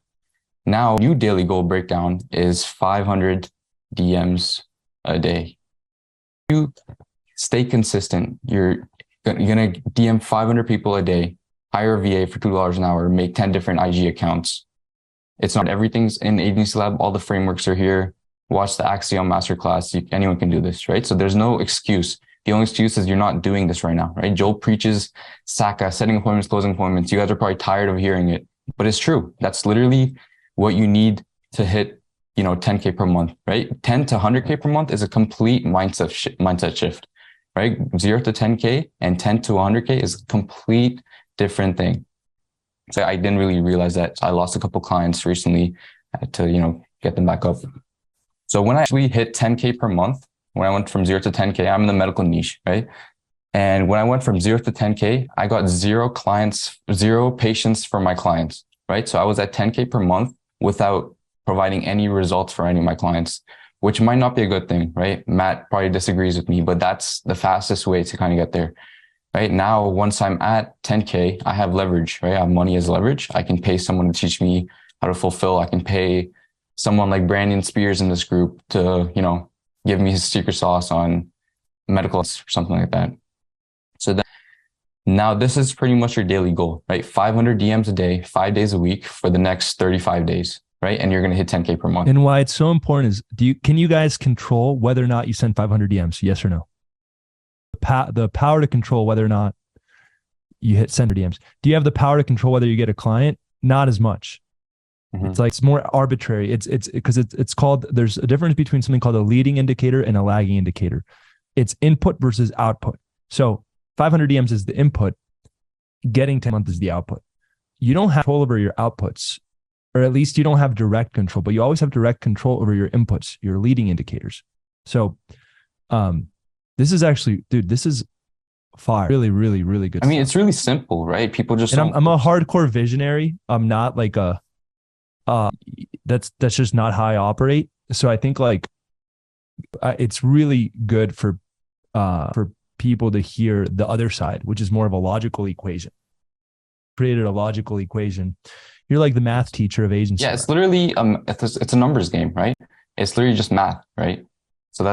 Now new daily goal breakdown is 500 DMs a day. You stay consistent. You're going to DM 500 people a day, hire a VA for $2 an hour, make 10 different IG accounts. It's not everything's in Agency Lab. All the frameworks are here. Watch the Axiom Masterclass. Anyone can do this, right? So there's no excuse. The only excuse is you're not doing this right now, right? Joel preaches SACA, setting appointments, closing appointments. You guys are probably tired of hearing it, but it's true. That's literally what you need to hit, 10K per month, right? 10 to 100K per month is a complete mindset shift, right? 0 to 10K and 10 to 100K is a complete different thing. So I didn't really realize that. I lost a couple clients recently. I had to, get them back up. So when I actually hit 10K per month, when I went from 0 to 10K, I'm in the medical niche, right? And when I went from 0 to 10K, I got 0 patients for my clients, right? So I was at 10K per month without providing any results for any of my clients. which might not be a good thing, right? Matt probably disagrees with me, but that's the fastest way to kind of get there. Right now, once I'm at 10K, I have leverage, right? I have money as leverage. I can pay someone to teach me how to fulfill. I can pay someone like Brandon Spears in this group to, give me his secret sauce on medical or something like that. So now this is pretty much your daily goal, right? 500 DMs a day, 5 days a week for the next 35 days, right? And you're going to hit 10K per month. And why it's so important is, can you guys control whether or not you send 500 DMs? Yes or no? The power to control whether or not you hit send DMs. Do you have the power to control whether you get a client? Not as much. Mm-hmm. It's like, it's more arbitrary. It's because it's called, there's a difference between something called a leading indicator and a lagging indicator. It's input versus output. So 500 DMs is the input. Getting 10 months is the output. You don't have control over your outputs, or at least you don't have direct control, but you always have direct control over your inputs, your leading indicators. So, this is actually, dude, this is fire. Really, really, really good. I mean, it's really simple, right? People just, and I'm a hardcore visionary. I'm not like that's just not how I operate. So I think it's really good for people to hear the other side, which is more of a logical equation. Created a logical equation. You're like the math teacher of agency. Yeah, it's literally it's a numbers game, right? It's literally just math, right? So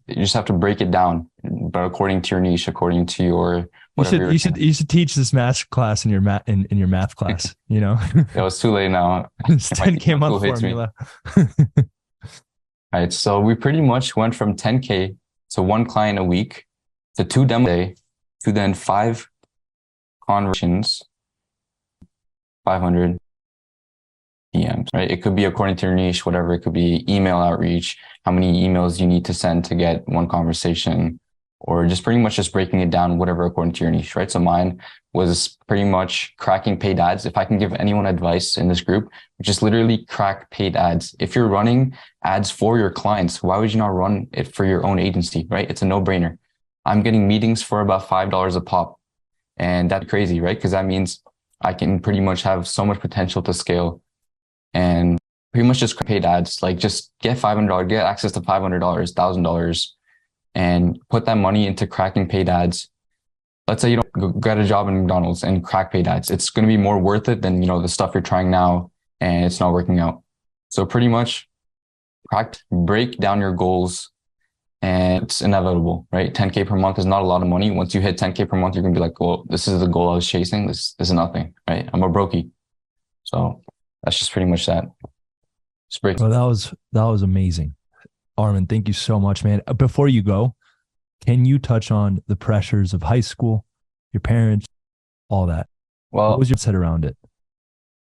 you just have to break it down, but according to your niche, according to your whatever. You should teach this math class in your math class. It was too late now. It's 10K a month formula. All right, so we pretty much went from 10K to 1 client a week to 2 demos a day to then 5 conversations, 500 DMs, right? It could be according to your niche, whatever. It could be email outreach, how many emails you need to send to get 1 conversation, or just pretty much just breaking it down, whatever, according to your niche, right? So mine was pretty much cracking paid ads. If I can give anyone advice in this group, just literally crack paid ads. If you're running ads for your clients, why would you not run it for your own agency, right? It's a no-brainer. I'm getting meetings for about $5 a pop. And that's crazy, right? Because that means I can pretty much have so much potential to scale and pretty much just paid ads. Like, just get $500, get access to $500, $1,000, and put that money into cracking paid ads. Let's say you don't get a job in McDonald's and crack paid ads. It's going to be more worth it than, the stuff you're trying now and it's not working out. So pretty much break down your goals, and it's inevitable, right? 10K per month is not a lot of money. Once you hit 10K per month, you're going to be like, well, this is the goal I was chasing. This is nothing, right? I'm a brokey. So that's just pretty much that. Well, that was amazing. Armin, thank you so much, man. Before you go, can you touch on the pressures of high school, your parents, all that? Well, what was your set around it?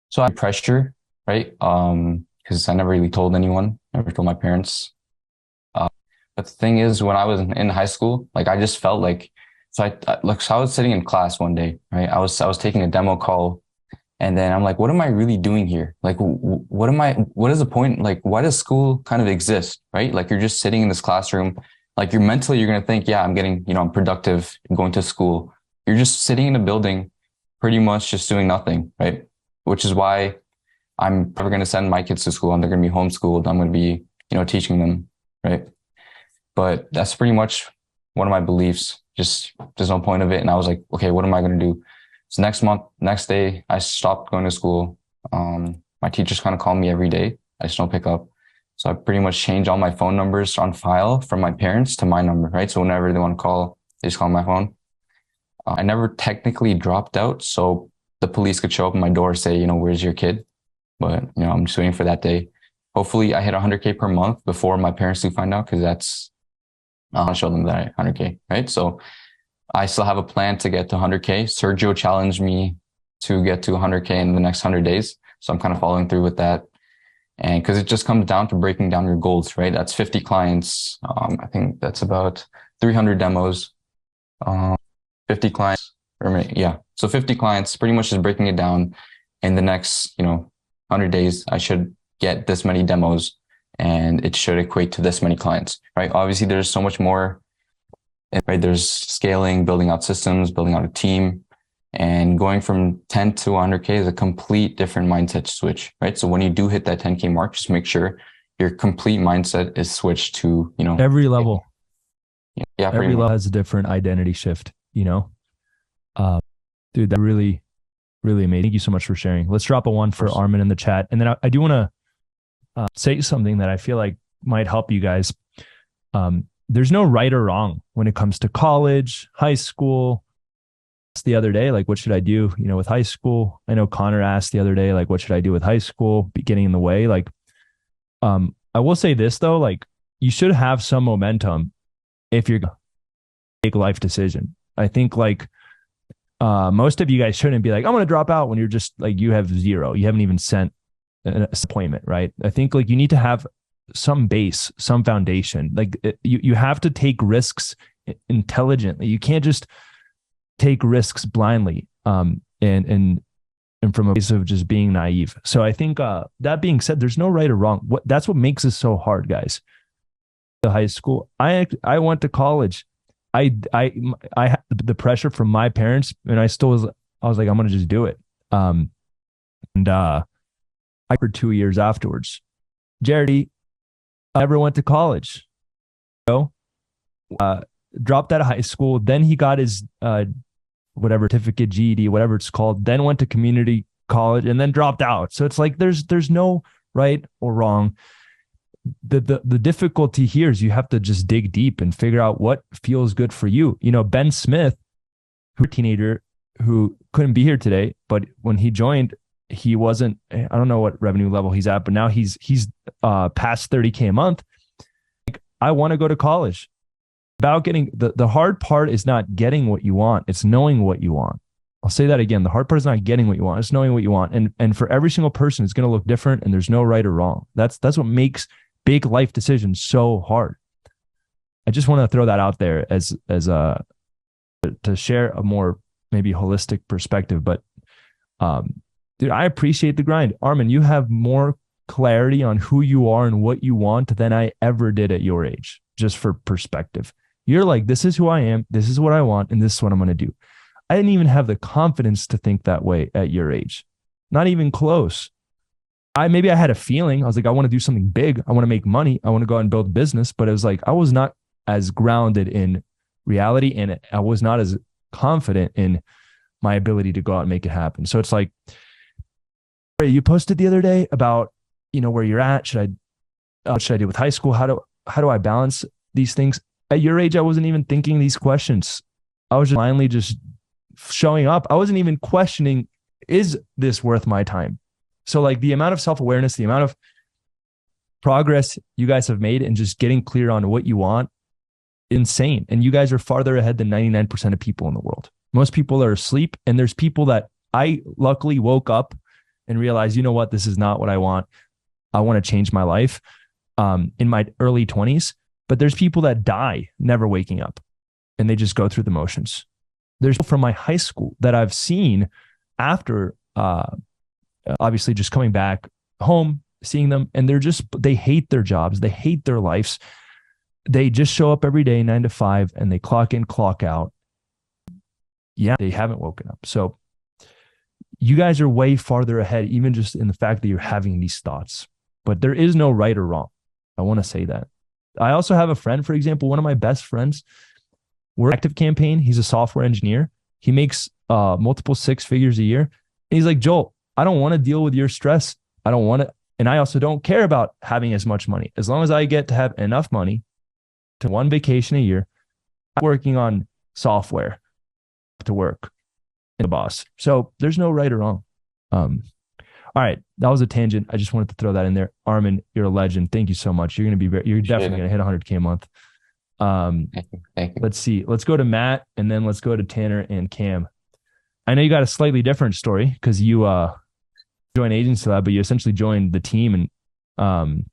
So I had pressure, right? Because I never really told anyone, never told my parents. But the thing is, when I was in high school, I just felt like, so I was sitting in class one day, right? I was taking a demo call, and then I'm like, what am I really doing here? What is the point? Why does school kind of exist, right? You're just sitting in this classroom, you're mentally, you're going to think, yeah, I'm getting, I'm productive, I'm going to school. You're just sitting in a building, pretty much just doing nothing, right? Which is why I'm never going to send my kids to school, and they're going to be homeschooled. I'm going to be, teaching them, right? But that's pretty much one of my beliefs. Just, there's no point of it. And I was like, okay, what am I going to do? So next day, I stopped going to school. My teachers kind of call me every day. I just don't pick up. So I pretty much changed all my phone numbers on file from my parents to my number, right? So whenever they want to call, they just call my phone. I never technically dropped out, so the police could show up at my door and say, where's your kid? But, I'm just waiting for that day. Hopefully I hit 100K per month before my parents do find out, because I'll show them that 100K, right? So I still have a plan to get to 100K. Sergio challenged me to get to 100K in the next 100 days. So I'm kind of following through with that. And because it just comes down to breaking down your goals, right? That's 50 clients. I think that's about 300 demos, 50 clients. So 50 clients, pretty much just breaking it down. In the next, 100 days, I should get this many demos, and it should equate to this many clients, right? Obviously, there's so much more, right? There's scaling, building out systems, building out a team, and going from 10 to 100K is a complete different mindset switch, right? So when you do hit that 10K mark, just make sure your complete mindset is switched to, every level. Yeah, every level has a different identity shift, dude, that really, really amazing. Thank you so much for sharing. Let's drop a one for Armin in the chat. And then I do want to say something that I feel like might help you guys. There's no right or wrong when it comes to college, high school. The other day, like, what should I do, with high school? I know Connor asked the other day, like, what should I do with high school? Getting in the way. Like, I will say this though, like, you should have some momentum if you're going to make a life decision. I think like, most of you guys shouldn't be like, I'm going to drop out when you're just like, you have zero, you haven't even sent an appointment, right? I think like you need to have some base, some foundation. Like you have to take risks intelligently. You can't just take risks blindly, and from a place of just being naive. So I think that being said, there's no right or wrong. That's what makes this so hard, guys. The high school, I went to college. I had the pressure from my parents, and I was like, I'm gonna just do it. I for 2 years afterwards. Jared never went to college. Dropped out of high school. Then he got his whatever certificate, GED, whatever it's called, then went to community college and then dropped out. So it's like there's no right or wrong. The difficulty here is you have to just dig deep and figure out what feels good for you. Ben Smith, who's a teenager who couldn't be here today, but when he joined, he wasn't, I don't know what revenue level he's at, but now he's past 30K a month. Like, I want to go to college. About getting the hard part is not getting what you want. It's knowing what you want. I'll say that again. The hard part is not getting what you want. It's knowing what you want. And for every single person, it's going to look different, and there's no right or wrong. That's what makes big life decisions so hard. I just want to throw that out there as to share a more maybe holistic perspective. But dude, I appreciate the grind. Armin, you have more clarity on who you are and what you want than I ever did at your age, just for perspective. You're like, this is who I am, this is what I want, and this is what I'm going to do. I didn't even have the confidence to think that way at your age. Not even close. Maybe I had a feeling. I was like, I want to do something big. I want to make money. I want to go out and build a business. But it was like, I was not as grounded in reality, and I was not as confident in my ability to go out and make it happen. So it's like, you posted the other day about, where you're at. What should I do with high school? How do I balance these things? At your age, I wasn't even thinking these questions. I was just finally just showing up. I wasn't even questioning, is this worth my time? So like the amount of self-awareness, the amount of progress you guys have made and just getting clear on what you want, insane. And you guys are farther ahead than 99% of people in the world. Most people are asleep, and there's people that I luckily woke up and realized, you know what, this is not what I want. I want to change my life in my early 20s. But there's people that die never waking up, and they just go through the motions. There's people from my high school that I've seen after obviously just coming back home, seeing them, and they hate their jobs. They hate their lives. They just show up every day, 9 to 5, and they clock in, clock out. Yeah, they haven't woken up. So you guys are way farther ahead, even just in the fact that you're having these thoughts. But there is no right or wrong. I want to say that. I also have a friend, for example, one of my best friends, we're active campaign. He's a software engineer. He makes multiple 6 figures a year. And he's like, Joel, I don't want to deal with your stress. I don't want to. And I also don't care about having as much money. As long as I get to have enough money to one vacation a year, I'm working on software to work in the boss. So there's no right or wrong. All right. That was a tangent. I just wanted to throw that in there. Armin, you're a legend. Thank you so much. You're definitely going to hit 100K a month. Thank you. Let's see. Let's go to Matt, and then let's go to Tanner and Cam. I know you got a slightly different story because you joined Agency Lab, but you essentially joined the team and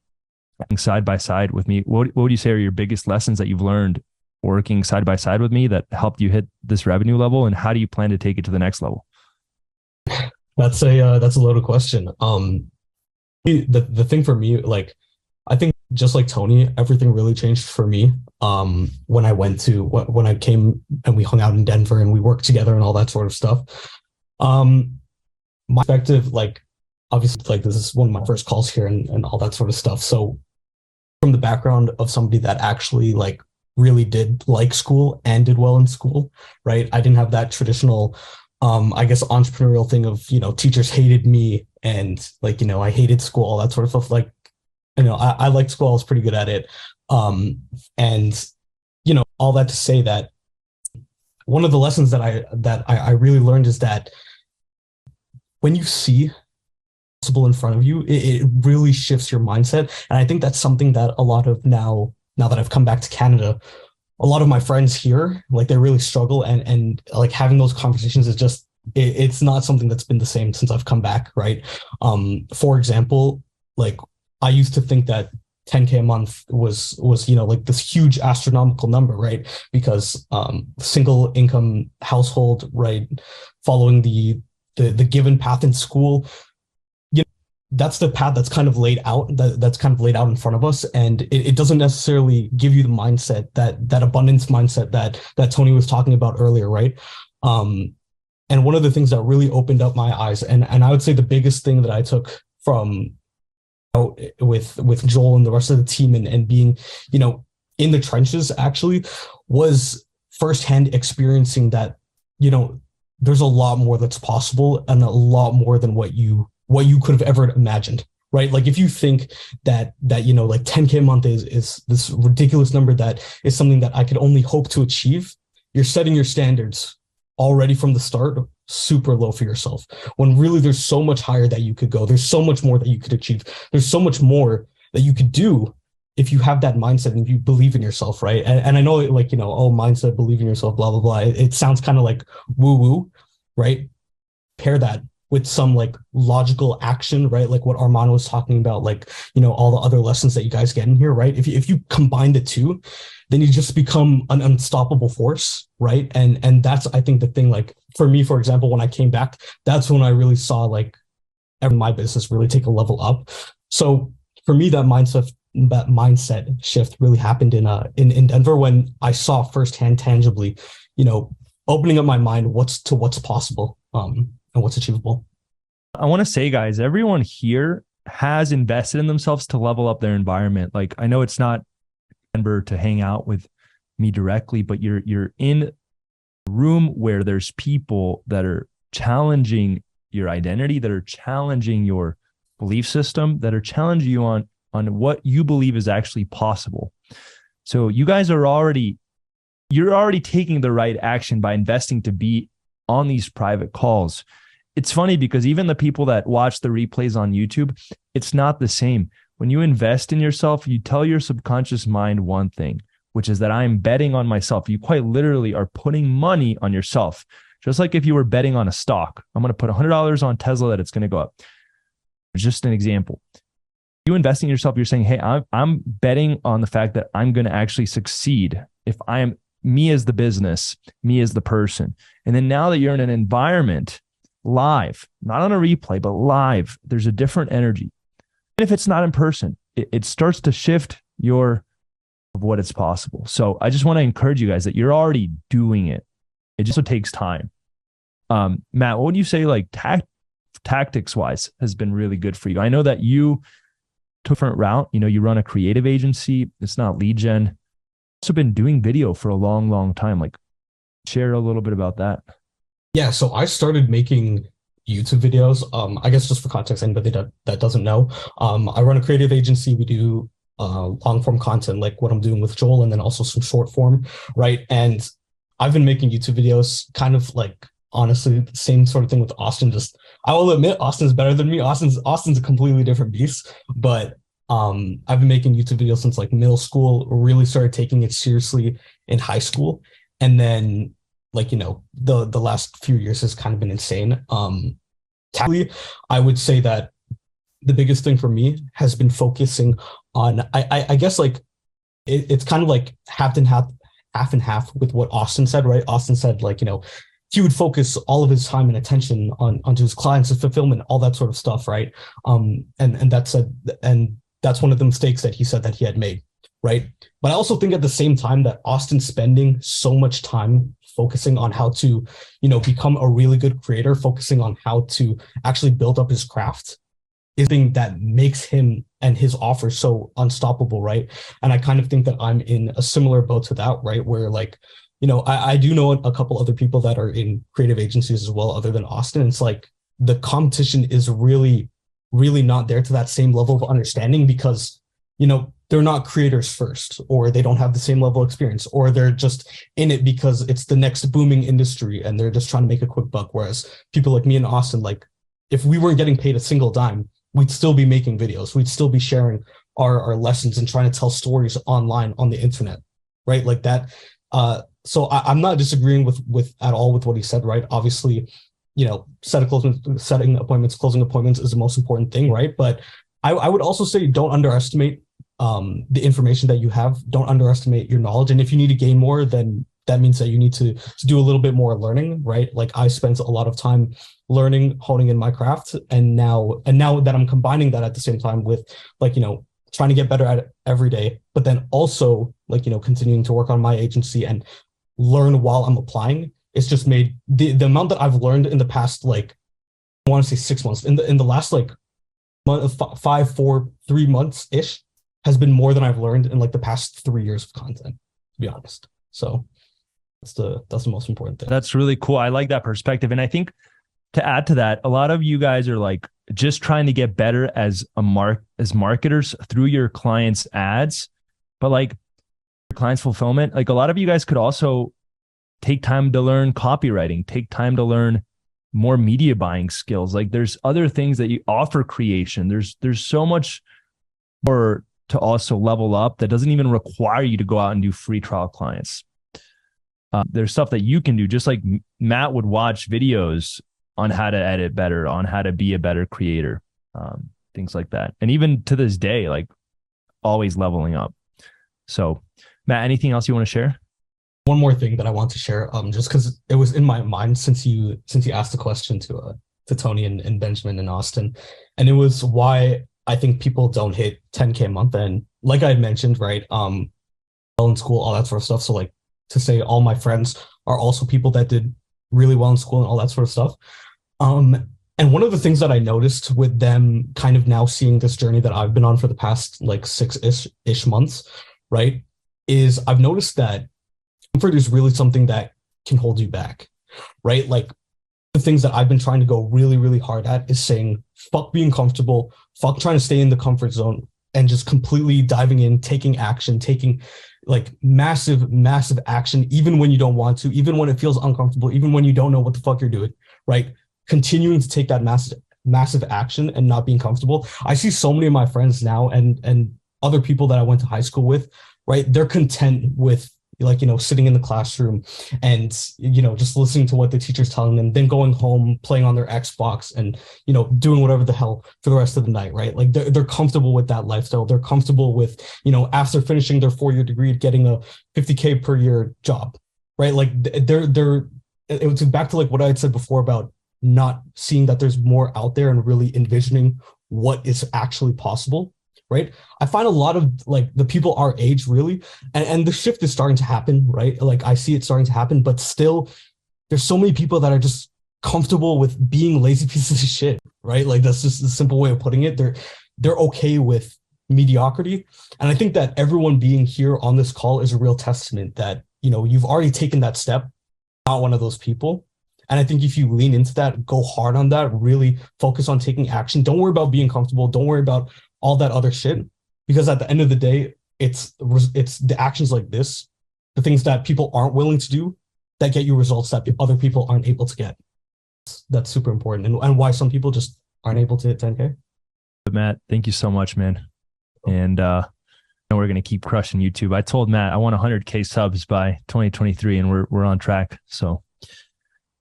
side by side with me. What would you say are your biggest lessons that you've learned working side by side with me that helped you hit this revenue level, and how do you plan to take it to the next level? That's a loaded question. The thing for me, like, I think just like Tony, everything really changed for me when I came and we hung out in Denver and we worked together and all that sort of stuff. My perspective, like, obviously, like, this is one of my first calls here and all that sort of stuff. So from the background of somebody that actually like really did like school and did well in school, right? I didn't have that traditional, I guess, entrepreneurial thing of, teachers hated me and like, I hated school, all that sort of stuff. Like, I liked school. I was pretty good at it. And, all that to say that one of the lessons that I really learned is that when you see possible in front of you, it really shifts your mindset. And I think that's something that a lot of now that I've come back to Canada, a lot of my friends here, like they really struggle and like having those conversations is just, it's not something that's been the same since I've come back. Right. For example, like I used to think that 10K a month was, like this huge astronomical number, right? Because single income household, right? Following the given path in school, that's the path that's kind of laid out, that's kind of laid out in front of us. And it doesn't necessarily give you the mindset, that abundance mindset that Tony was talking about earlier, right? And one of the things that really opened up my eyes, and I would say the biggest thing that I took from with Joel and the rest of the team and being, in the trenches actually, was firsthand experiencing that, there's a lot more that's possible and a lot more than what you could have ever imagined, right? Like if you think that like 10K a month is this ridiculous number that is something that I could only hope to achieve, you're setting your standards already from the start super low for yourself, when really there's so much higher that you could go. There's so much more that you could achieve. There's so much more that you could do if you have that mindset and you believe in yourself, right? And I know like, mindset, believe in yourself, blah, blah, blah. It sounds kind of like woo-woo, right? Pair that with some like logical action, right? Like what Armando was talking about, like, all the other lessons that you guys get in here, right? If you combine the two, then you just become an unstoppable force, right? And that's, I think, the thing, like for me, for example, when I came back, that's when I really saw like my business really take a level up. So for me, that mindset shift really happened in Denver when I saw firsthand, tangibly, opening up my mind, what's possible, and what's achievable. I want to say, guys, everyone here has invested in themselves to level up their environment. Like, I know it's not Denver to hang out with me directly, but you're in a room where there's people that are challenging your identity, that are challenging your belief system, that are challenging you on what you believe is actually possible. So you guys you're already taking the right action by investing to be on these private calls. It's funny because even the people that watch the replays on YouTube, it's not the same. When you invest in yourself, you tell your subconscious mind one thing, which is that I'm betting on myself. You quite literally are putting money on yourself. Just like if you were betting on a stock, I'm going to put $100 on Tesla that it's going to go up. Just an example. You investing in yourself, you're saying, hey, I'm betting on the fact that I'm going to actually succeed if I am me as the business, me as the person. And then now that you're in an environment live, not on a replay, but live, there's a different energy. And if it's not in person, it starts to shift of what it's possible. So I just want to encourage you guys that you're already doing it. It just takes time. Matt, what would you say like tactics wise has been really good for you? I know that you took a different route. You run a creative agency. It's not lead gen. You've also been doing video for a long, long time. Like, share a little bit about that. Yeah. So I started making YouTube videos. I guess just for context, anybody that doesn't know, I run a creative agency. We do long form content, like what I'm doing with Joel, and then also some short form, right? And I've been making YouTube videos kind of like, honestly, the same sort of thing with Austin. Just, I will admit, Austin's better than me. Austin's a completely different beast, but I've been making YouTube videos since like middle school, really started taking it seriously in high school. And then like, the last few years has kind of been insane. Tactically, I would say that the biggest thing for me has been focusing on, I guess like it's kind of like half and half with what Austin said, right? Austin said like, he would focus all of his time and attention onto his clients, his fulfillment, all that sort of stuff, right? And that's one of the mistakes that he said that he had made, right? But I also think at the same time that Austin spending so much time focusing on how to, become a really good creator, focusing on how to actually build up his craft is the thing that makes him and his offer so unstoppable, right? And I kind of think that I'm in a similar boat to that, right? Where like, you know, I do know a couple other people that are in creative agencies as well, other than Austin. It's like the competition is really, really not there to that same level of understanding because, you know, they're not creators first, or they don't have the same level of experience, or they're just in it because it's the next booming industry and they're just trying to make a quick buck. Whereas people like me and Austin, like if we weren't getting paid a single dime, we'd still be making videos. We'd still be sharing our lessons and trying to tell stories online on the internet, right? Like that. So I'm not disagreeing with at all with what he said, right? Obviously, you know, setting appointments, closing appointments is the most important thing, right? But I would also say don't underestimate the information that you have. Don't underestimate your knowledge. And if you need to gain more, then that means that you need to do a little bit more learning, right? Like I spent a lot of time learning, honing in my craft. And now that I'm combining that at the same time with like, you know, trying to get better at it every day, but then also like, you know, continuing to work on my agency and learn while I'm applying, it's just made the amount that I've learned in the past, like, I want to say 6 months, in the last like 3 months ish, has been more than I've learned in like the past 3 years of content, to be honest. So that's the most important thing. That's really cool. I like that perspective. And I think to add to that, a lot of you guys are like just trying to get better as marketers through your clients' ads, but like clients' fulfillment, like a lot of you guys could also take time to learn copywriting, take time to learn more media buying skills. Like there's other things that you offer creation. There's so much more to also level up that doesn't even require you to go out and do free trial clients. There's stuff that you can do, just like Matt would watch videos on how to edit better, on how to be a better creator, things like that. And even to this day, like always leveling up. So Matt, anything else you want to share? One more thing that I want to share, just because it was in my mind since you asked the question to Tony and Benjamin and Austin, and it was why I think people don't hit 10K a month. And like I had mentioned, right, well in school, all that sort of stuff. So like to say all my friends are also people that did really well in school and all that sort of stuff. And one of the things that I noticed with them kind of now seeing this journey that I've been on for the past like 6-ish months, right, is I've noticed that comfort is really something that can hold you back, right? Like the things that I've been trying to go really, really hard at is saying, fuck being comfortable, fuck trying to stay in the comfort zone, and just completely diving in, taking action, taking like massive, massive action, even when you don't want to, even when it feels uncomfortable, even when you don't know what the fuck you're doing, right? Continuing to take that massive action and not being comfortable. I see so many of my friends now and other people that I went to high school with, right? They're content with like, you know, sitting in the classroom and, you know, just listening to what the teacher's telling them, then going home, playing on their Xbox and, you know, doing whatever the hell for the rest of the night, right? Like they're comfortable with that lifestyle. They're comfortable with, you know, after finishing their 4-year degree, getting a 50K per year job, right? Like it was back to like what I had said before about not seeing that there's more out there and really envisioning what is actually possible. Right. I find a lot of like the people our age really, and the shift is starting to happen, right? Like I see it starting to happen, but still there's so many people that are just comfortable with being lazy pieces of shit, right? Like that's just the simple way of putting it. They're okay with mediocrity. And I think that everyone being here on this call is a real testament that, you know, you've already taken that step, not one of those people. And I think if you lean into that, go hard on that, really focus on taking action. Don't worry about being comfortable. Don't worry about all that other shit, because at the end of the day, it's the actions like this, the things that people aren't willing to do, that get you results that other people aren't able to get. That's super important, and why some people just aren't able to hit 10K. But Matt, thank you so much, man. And we're going to keep crushing YouTube. I told Matt I want 100K subs by 2023, and we're on track. So it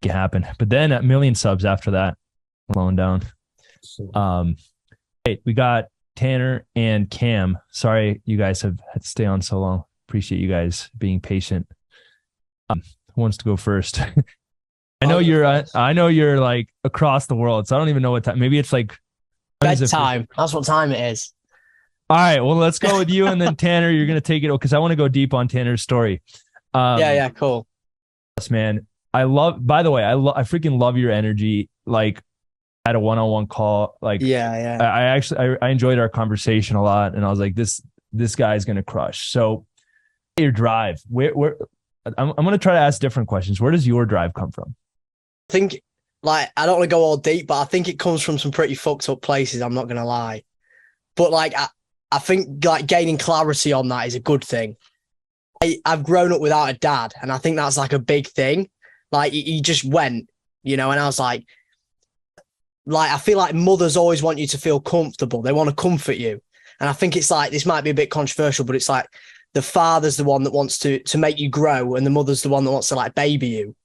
can happen. But then 1 million subs after that, slowing down. Hey, we got Tanner and Cam. Sorry you guys have had to stay on so long. Appreciate you guys being patient. Who wants to go first? I know you're like across the world, so I don't even know what time. Maybe it's like bedtime. That's what time it is. All right, well, let's go with you, and then Tanner, you're gonna take it because I want to go deep on Tanner's story. Yeah, cool. Yes, man. By the way, I freaking love your energy. Like, had a one-on-one call. Like, I enjoyed our conversation a lot, and I was like, this guy is gonna crush. So your drive, where I'm gonna try to ask different questions. Where does your drive come from? I think, like, I don't want to go all deep, but I think it comes from some pretty fucked up places, I'm not gonna lie. But like, I think like gaining clarity on that is a good thing. I've grown up without a dad, and I think that's like a big thing. Like, he just went, and I was like, I feel like mothers always want you to feel comfortable. They want to comfort you. And I think it's like, this might be a bit controversial, but it's like the father's the one that wants to make you grow, and the mother's the one that wants to like baby you.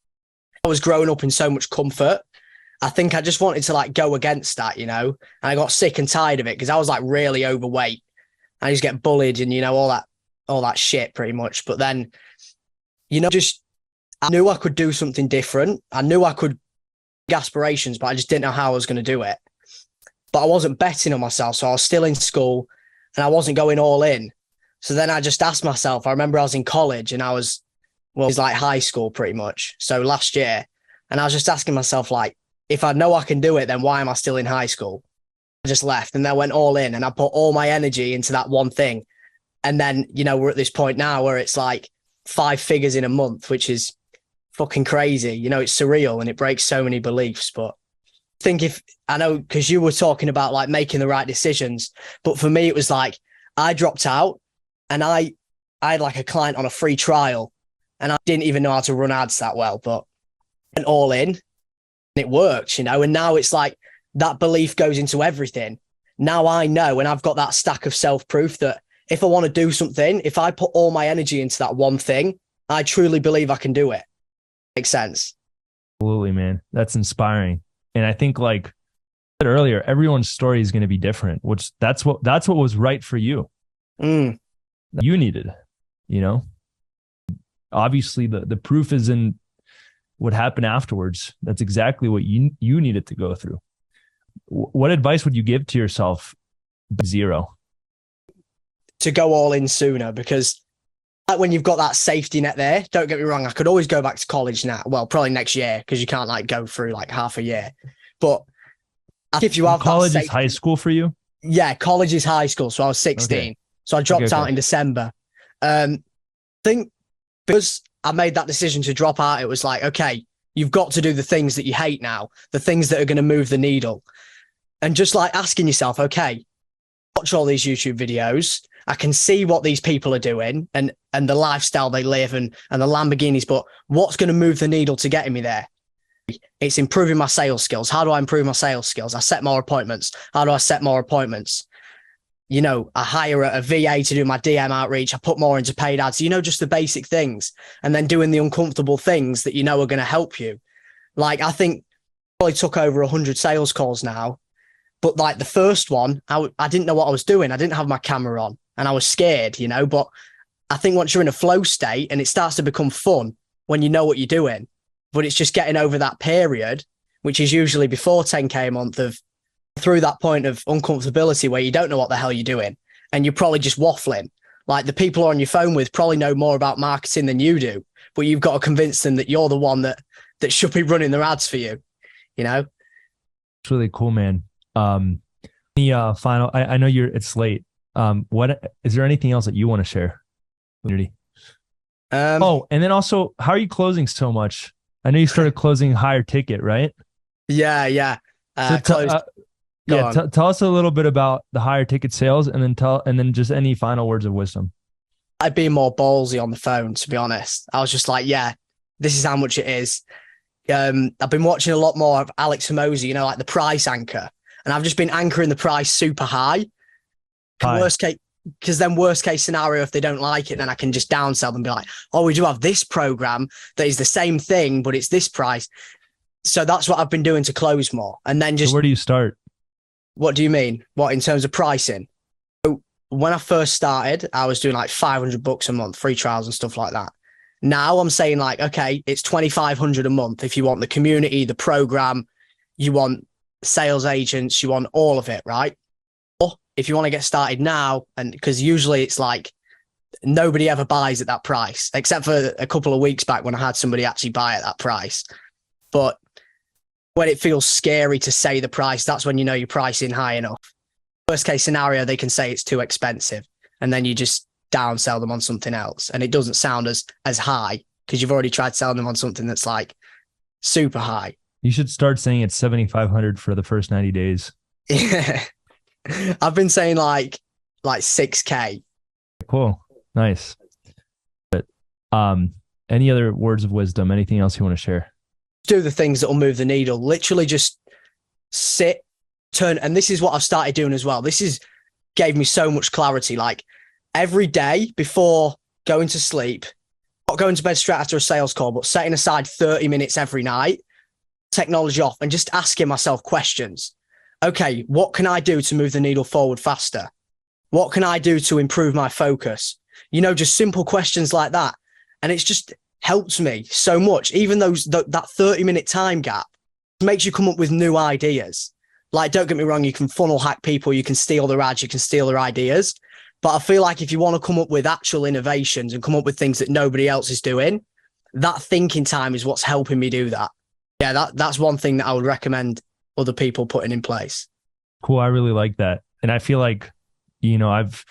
I was growing up in so much comfort. I think I just wanted to like go against that, and I got sick and tired of it because I was like really overweight. I just get bullied and, all that shit pretty much. But then, I knew I could do something different. I knew I could aspirations, but I just didn't know how I was going to do it. But I wasn't betting on myself. So I was still in school and I wasn't going all in. So then I just asked myself, I remember I was in college and it was like high school pretty much. So last year, and I was just asking myself, like, if I know I can do it, then why am I still in high school? I just left and then went all in and I put all my energy into that one thing. And then, we're at this point now where it's like 5 figures in a month, which is fucking crazy. It's surreal and it breaks so many beliefs. But I think because you were talking about like making the right decisions, but for me, it was like, I dropped out and I had like a client on a free trial and I didn't even know how to run ads that well, but went all in and it worked, and now it's like that belief goes into everything. Now I know, and I've got that stack of self-proof that if I want to do something, if I put all my energy into that one thing, I truly believe I can do it. Makes sense. Absolutely, man. That's inspiring. And I think, like I said earlier, everyone's story is going to be different, which that's what was right for you. You needed, obviously the proof is in what happened afterwards. That's exactly what you needed to go through. What advice would you give to yourself? 0. To go all in sooner, because like when you've got that safety net there, don't get me wrong, I could always go back to college now. Well, probably next year, because you can't like go through like half a year. But if you have college is high school for you? Yeah, college is high school. So I was 16. Okay. So I dropped out in December. I think because I made that decision to drop out, it was like, okay, you've got to do the things that you hate now, the things that are going to move the needle. And just like asking yourself, okay, watch all these YouTube videos. I can see what these people are doing and the lifestyle they live and the Lamborghinis, but what's going to move the needle to getting me there? It's improving my sales skills. How do I improve my sales skills? I set more appointments. How do I set more appointments? I hire a VA to do my DM outreach. I put more into paid ads, just the basic things, and then doing the uncomfortable things that are going to help you. Like, I think I probably took over 100 sales calls now, but like the first one, I didn't know what I was doing. I didn't have my camera on and I was scared, but I think once you're in a flow state and it starts to become fun when you know what you're doing, but it's just getting over that period, which is usually before 10K a month, of through that point of uncomfortability where you don't know what the hell you're doing and you're probably just waffling. Like, the people you're on your phone with probably know more about marketing than you do, but you've got to convince them that you're the one that should be running their ads for you, It's really cool, man. The final, I know it's late. What is there anything else that you want to share? Community. And then also, how are you closing so much? I know you started closing higher ticket, right? Yeah. Tell us a little bit about the higher ticket sales, and then just any final words of wisdom. I'd be more ballsy on the phone, to be honest. I was just like, yeah, this is how much it is. I've been watching a lot more of Alex Hormozi, like the price anchor, and I've just been anchoring the price super high. Worst case scenario, if they don't like it, then I can just downsell them and be like, oh, we do have this program that is the same thing, but it's this price. So that's what I've been doing to close more. And then just, so where do you start? What do you mean? What, in terms of pricing? So when I first started, I was doing like $500 a month, free trials and stuff like that. Now I'm saying like, okay, it's $2,500 a month. If you want the community, the program, you want sales agents, you want all of it, right? Or if you want to get started now, and because usually it's like nobody ever buys at that price, except for a couple of weeks back when I had somebody actually buy at that price. But when it feels scary to say the price, that's when you know you're pricing high enough. Worst case scenario, they can say it's too expensive, and then you just downsell them on something else, and it doesn't sound as high because you've already tried selling them on something that's like super high. You should start saying it's 7,500 for the first 90 days. Yeah. I've been saying like 6K. Cool. Nice. But any other words of wisdom, anything else you want to share? Do the things that will move the needle. Literally just sit, turn. And this is what I've started doing as well. Gave me so much clarity. Like every day before going to sleep, not going to bed straight after a sales call, but setting aside 30 minutes every night, technology off, and just asking myself questions. Okay, what can I do to move the needle forward faster? What can I do to improve my focus? Just simple questions like that. And it's just helped me so much. Even that 30-minute time gap makes you come up with new ideas. Like, don't get me wrong, you can funnel hack people, you can steal their ads, you can steal their ideas. But I feel like if you want to come up with actual innovations and come up with things that nobody else is doing, that thinking time is what's helping me do that. Yeah, that's one thing that I would recommend other people putting in place. Cool. I really like that. And I feel like, I've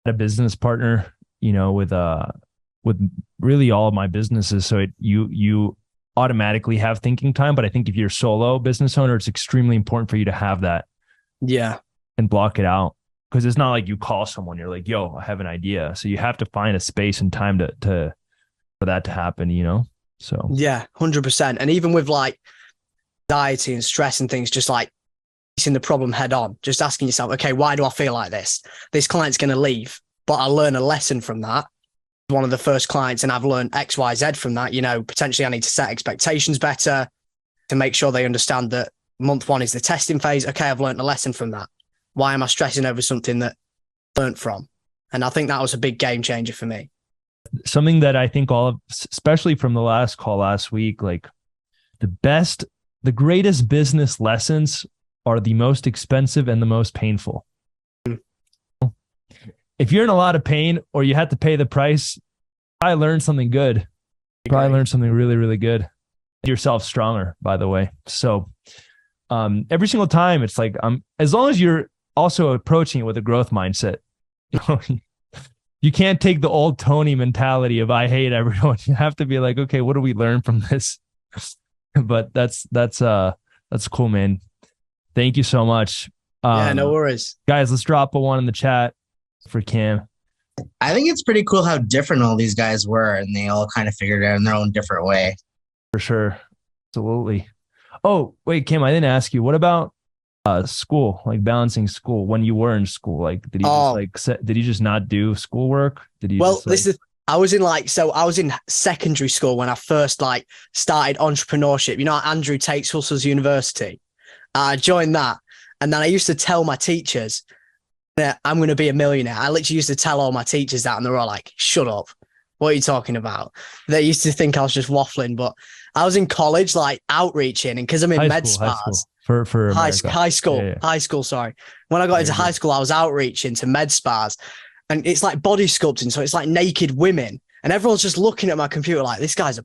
had a business partner, with really all of my businesses. So you automatically have thinking time. But I think if you're a solo business owner, it's extremely important for you to have that. Yeah. And block it out. Because it's not like you call someone, you're like, yo, I have an idea. So you have to find a space and time for that to happen, So yeah, 100%. And even with like anxiety and stress and things, just like facing the problem head on, just asking yourself, okay, why do I feel like this? This client's going to leave, but I learn a lesson from that. One of the first clients, and I've learned X, Y, Z from that. Potentially I need to set expectations better to make sure they understand that month one is the testing phase. Okay, I've learned a lesson from that. Why am I stressing over something that I learned from? And I think that was a big game changer for me. Something that I think especially from the last call last week, like the greatest business lessons are the most expensive and the most painful. If you're in a lot of pain or you had to pay the price, I learned something good. Probably learned something really, really good. Make yourself stronger, by the way. So every single time it's like, as long as you're also approaching it with a growth mindset, you can't take the old Tony mentality of I hate everyone. You have to be like, okay, what do we learn from this? But that's cool, man. Thank you so much. Yeah, no worries. Guys, let's drop a one in the chat for Cam. I think it's pretty cool how different all these guys were, and they all kind of figured it out in their own different way. For sure. Absolutely. Oh, wait, Cam, I didn't ask you. What about school, like balancing school when you were in school? Like, did you just not do schoolwork? I was in secondary school when I first started entrepreneurship. Andrew Tate's Hustles University. I joined that. And then I used to tell my teachers that I'm going to be a millionaire. I literally used to tell all my teachers that, and they were all like, shut up. What are you talking about? They used to think I was just waffling, but I was in college, outreaching, and because I'm in med spas. For high school. Yeah. High school, sorry. When I got into high school, I was outreaching to med spas, and it's like body sculpting. So it's like naked women, and everyone's just looking at my computer like, this guy's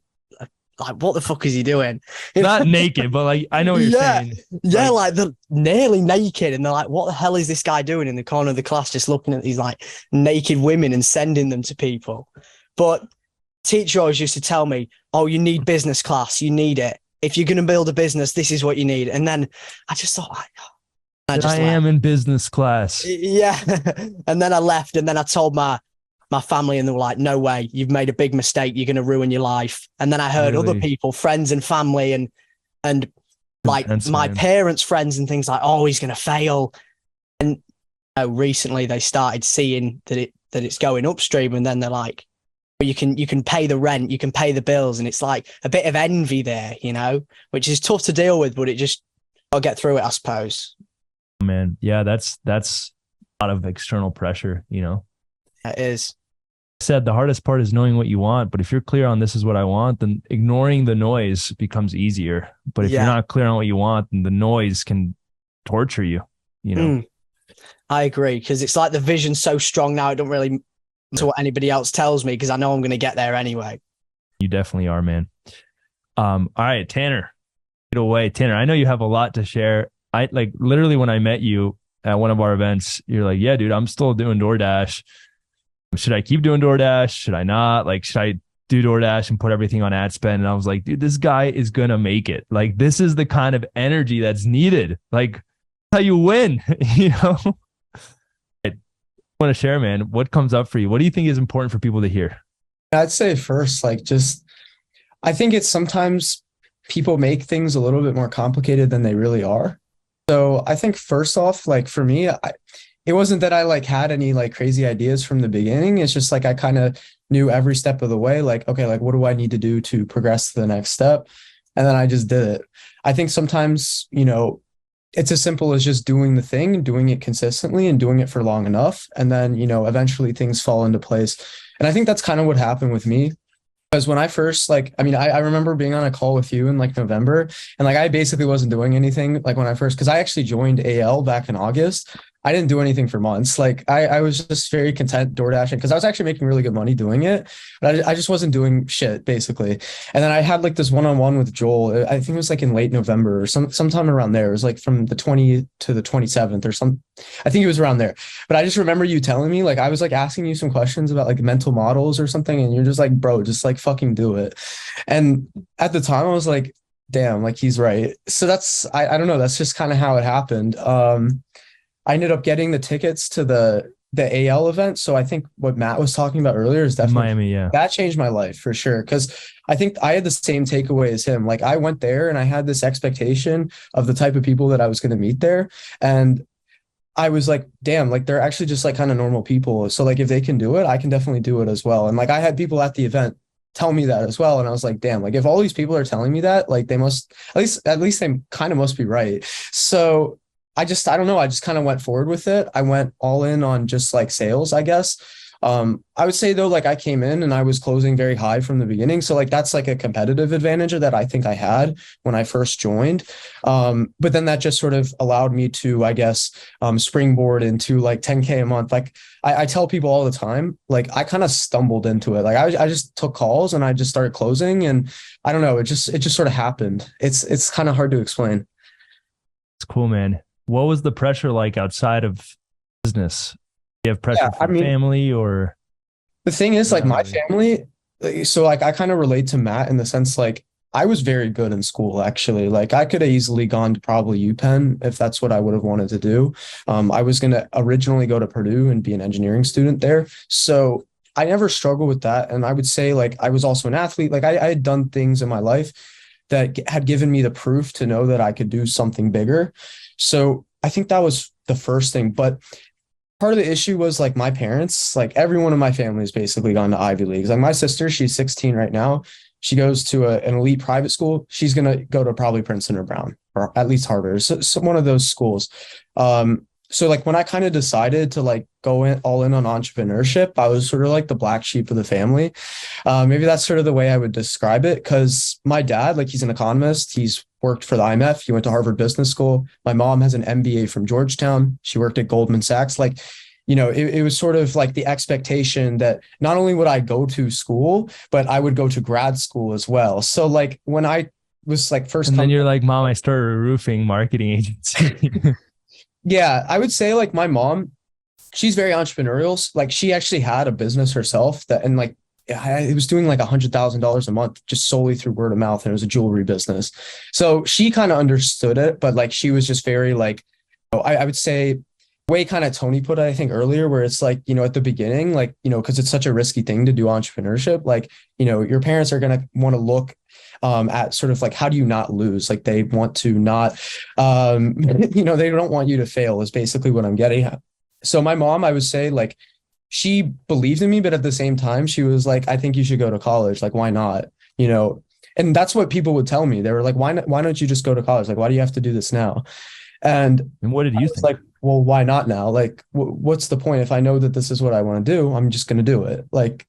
what the fuck is he doing? Not naked, but I know what you're saying. Yeah, they're nearly naked, and they're like, what the hell is this guy doing in the corner of the class, just looking at these naked women and sending them to people? But teacher always used to tell me, oh, you need business class, you need it. If you're going to build a business, this is what you need. And then I just thought, I am in business class. Yeah. And then I left, and then I told my family, and they were like, no way, you've made a big mistake. You're going to ruin your life. And then I heard other people, friends and family, and my parents' friends and things like, oh, he's going to fail. And recently they started seeing that it's going upstream. And then they're like, you can pay the rent, you can pay the bills. And it's like a bit of envy there, which is tough to deal with, but I'll get through it, I suppose. Man. Yeah. That's a lot of external pressure, It is. Said the hardest part is knowing what you want, but if you're clear on this is what I want, then ignoring the noise becomes easier. But if you're not clear on what you want, then the noise can torture you, I agree, because it's like the vision's so strong now, it don't really matter what anybody else tells me, because I know I'm going to get there anyway. You definitely are, man. All right, Tanner, away. Tanner, I know you have a lot to share. I like literally when I met you at one of our events, you're like, yeah, dude, I'm still doing DoorDash. Should I keep doing DoorDash? Should I not? Like, should I do DoorDash and put everything on ad spend? And I was like, dude, this guy is going to make it. Like, this is the kind of energy that's needed. Like, how you win, you know? I want to share, man, what comes up for you? What do you think is important for people to hear? I'd say first, like, just, I think it's sometimes people make things a little bit more complicated than they really are. So I think first off, like for me, it wasn't that I like had any like crazy ideas from the beginning. It's just like I kind of knew every step of the way, like, okay, like what do I need to do to progress to the next step? And then I just did it. I think sometimes, you know, it's as simple as just doing the thing, doing it consistently and doing it for long enough. And then, you know, eventually things fall into place. And I think that's kind of what happened with me. Because when I first, like, I mean, I remember being on a call with you in like November, and like I basically wasn't doing anything like when I first, because I actually joined AL back in August. I didn't do anything for months. Like I was just very content DoorDashing because I was actually making really good money doing it, but I just wasn't doing shit basically. And then I had like this one-on-one with Joel. I think it was like in late November or sometime around there. It was like from the 20th to the 27th or some. I think it was around there. But I just remember you telling me, like, I was like asking you some questions about like mental models or something, and you're just like, bro, just like fucking do it. And at the time, I was like, damn, like he's right. So that's I don't know. That's just kind of how it happened. I ended up getting the tickets to the AL event. So I think what Matt was talking about earlier is definitely Miami, yeah. That changed my life for sure. Cause I think I had the same takeaway as him. Like I went there and I had this expectation of the type of people that I was going to meet there. And I was like, damn, like they're actually just like kind of normal people. So like if they can do it, I can definitely do it as well. And like I had people at the event tell me that as well. And I was like, damn, like if all these people are telling me that, like they must, at least they kind of must be right. So I don't know. I just kind of went forward with it. I went all in on just like sales, I guess. I would say though, like I came in and I was closing very high from the beginning. So like, that's like a competitive advantage that I think I had when I first joined. But then that just sort of allowed me to, I guess, springboard into like 10K a month. Like I tell people all the time, like I kind of stumbled into it. Like I just took calls and I just started closing, and I don't know. It just sort of happened. It's kind of hard to explain. It's cool, man. What was the pressure like outside of business? Do you have pressure from family or? The thing is, like my family, so like I kind of relate to Matt in the sense like I was very good in school, actually. Like I could have easily gone to probably UPenn if that's what I would have wanted to do. I was going to originally go to Purdue and be an engineering student there. So I never struggled with that. And I would say like I was also an athlete. Like I had done things in my life that had given me the proof to know that I could do something bigger. So I think that was the first thing. But part of the issue was like my parents, like everyone in my family has basically gone to Ivy Leagues. Like my sister, she's 16 right now. She goes to an elite private school. She's going to go to probably Princeton or Brown, or at least Harvard. So one of those schools. So like when I kind of decided to like go all in on entrepreneurship, I was sort of like the black sheep of the family. Maybe that's sort of the way I would describe it. Cause my dad, like he's an economist. He's worked for the IMF. He went to Harvard Business School. My mom has an MBA from Georgetown. She worked at Goldman Sachs. Like, you know, it was sort of like the expectation that not only would I go to school, but I would go to grad school as well. So like when I was like first, and then you're like, Mom, I started a roofing marketing agency. Yeah, I would say like my mom, she's very entrepreneurial. Like she actually had a business herself and like it was doing like $100,000 a month just solely through word of mouth. And it was a jewelry business. So she kind of understood it, but like, she was just very like, I would say way kind of Tony put it, I think earlier, where it's like, you know, at the beginning, like, you know, cause it's such a risky thing to do entrepreneurship. Like, you know, your parents are going to want to look at sort of like, how do you not lose? Like they want to not, you know, they don't want you to fail is basically what I'm getting at. So my mom, I would say like, she believed in me, but at the same time, she was like, I think you should go to college. Like, why not? You know, and that's what people would tell me. They were like, why don't you just go to college? Like, why do you have to do this now? And what did you think? Like, well, why not now? Like, what's the point? If I know that this is what I want to do, I'm just going to do it. Like,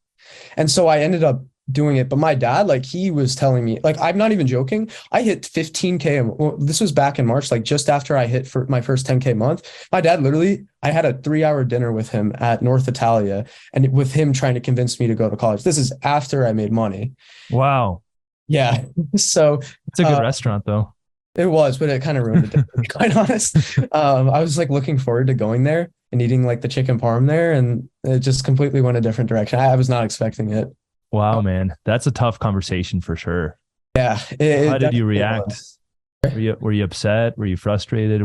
and so I ended up doing it. But my dad, like he was telling me, like, I'm not even joking. I hit 15K. Well, this was back in March, like just after I hit for my first 10K month. My dad literally, I had a 3-hour dinner with him at North Italia and with him trying to convince me to go to college. This is after I made money. Wow. Yeah. So it's a good restaurant though. It was, but it kind of ruined it, to be quite honest. I was like looking forward to going there and eating like the chicken parm there, and it just completely went a different direction. I was not expecting it. Wow, man. That's a tough conversation for sure. Yeah. How did you react? Were you upset? Were you frustrated?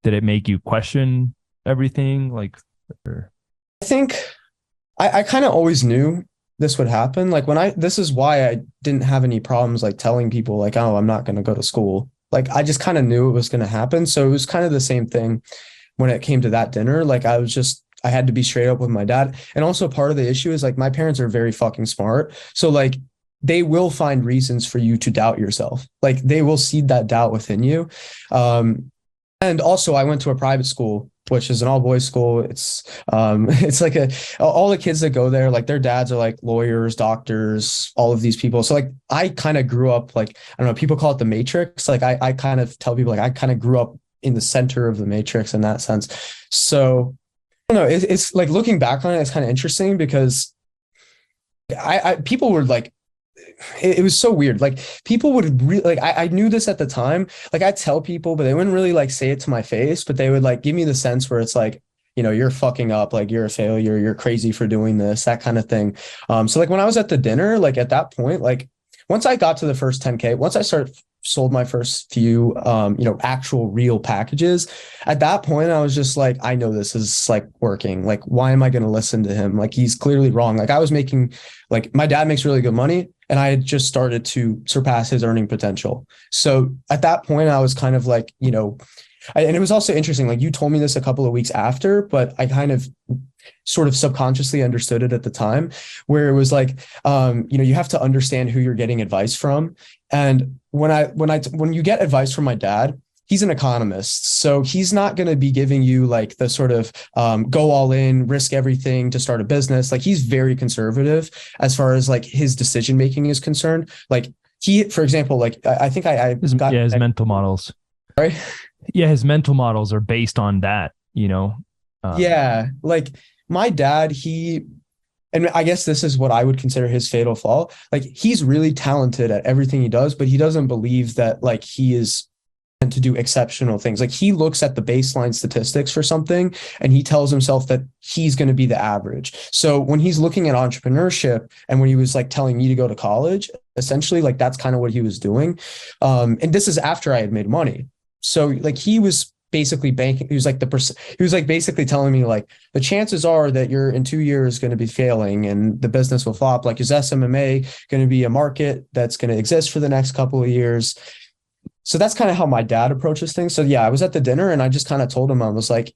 Did it make you question everything? Like, I think I kind of always knew this would happen. Like this is why I didn't have any problems like telling people like, oh, I'm not going to go to school. Like I just kind of knew it was going to happen. So it was kind of the same thing when it came to that dinner. Like I had to be straight up with my dad. And also part of the issue is like my parents are very fucking smart. So like they will find reasons for you to doubt yourself. Like they will seed that doubt within you. And also I went to a private school, which is an all boys school. It's like all the kids that go there, like their dads are like lawyers, doctors, all of these people. So like I kind of grew up like, I don't know, people call it the matrix. Like I kind of tell people like I kind of grew up in the center of the matrix in that sense. So I don't know, it's like looking back on it, it's kind of interesting because people were like, it was so weird. Like people would really like, I knew this at the time. Like I'd tell people, but they wouldn't really like say it to my face, but they would like give me the sense where it's like, you know, you're fucking up, like you're a failure, you're crazy for doing this, that kind of thing. So like when I was at the dinner, like at that point, like once I got to the first 10K, once I sold my first few, actual real packages, at that point, I was just like, I know this is like working. Like, why am I going to listen to him? Like, he's clearly wrong. Like I was making, like my dad makes really good money and I had just started to surpass his earning potential. So at that point, I was kind of like, and it was also interesting. Like you told me this a couple of weeks after, but I kind of sort of subconsciously understood it at the time where it was like, you have to understand who you're getting advice from. And when you get advice from my dad, he's an economist. So he's not going to be giving you like the sort of go all in, risk everything to start a business. Like he's very conservative as far as like his decision making is concerned. Like for example, like I think his mental models. Sorry? Yeah, his mental models are based on that, yeah, like my dad, and I guess this is what I would consider his fatal flaw. Like he's really talented at everything he does, but he doesn't believe that like he is meant to do exceptional things. Like he looks at the baseline statistics for something and he tells himself that he's going to be the average. So when he's looking at entrepreneurship and when he was like telling me to go to college, essentially like that's kind of what he was doing. And this is after I had made money. So like he was basically banking. He was like basically telling me like the chances are that you're in 2 years going to be failing and the business will flop. Like is SMMA going to be a market that's going to exist for the next couple of years? So that's kind of how my dad approaches things. So yeah, I was at the dinner and I just kind of told him, I was like,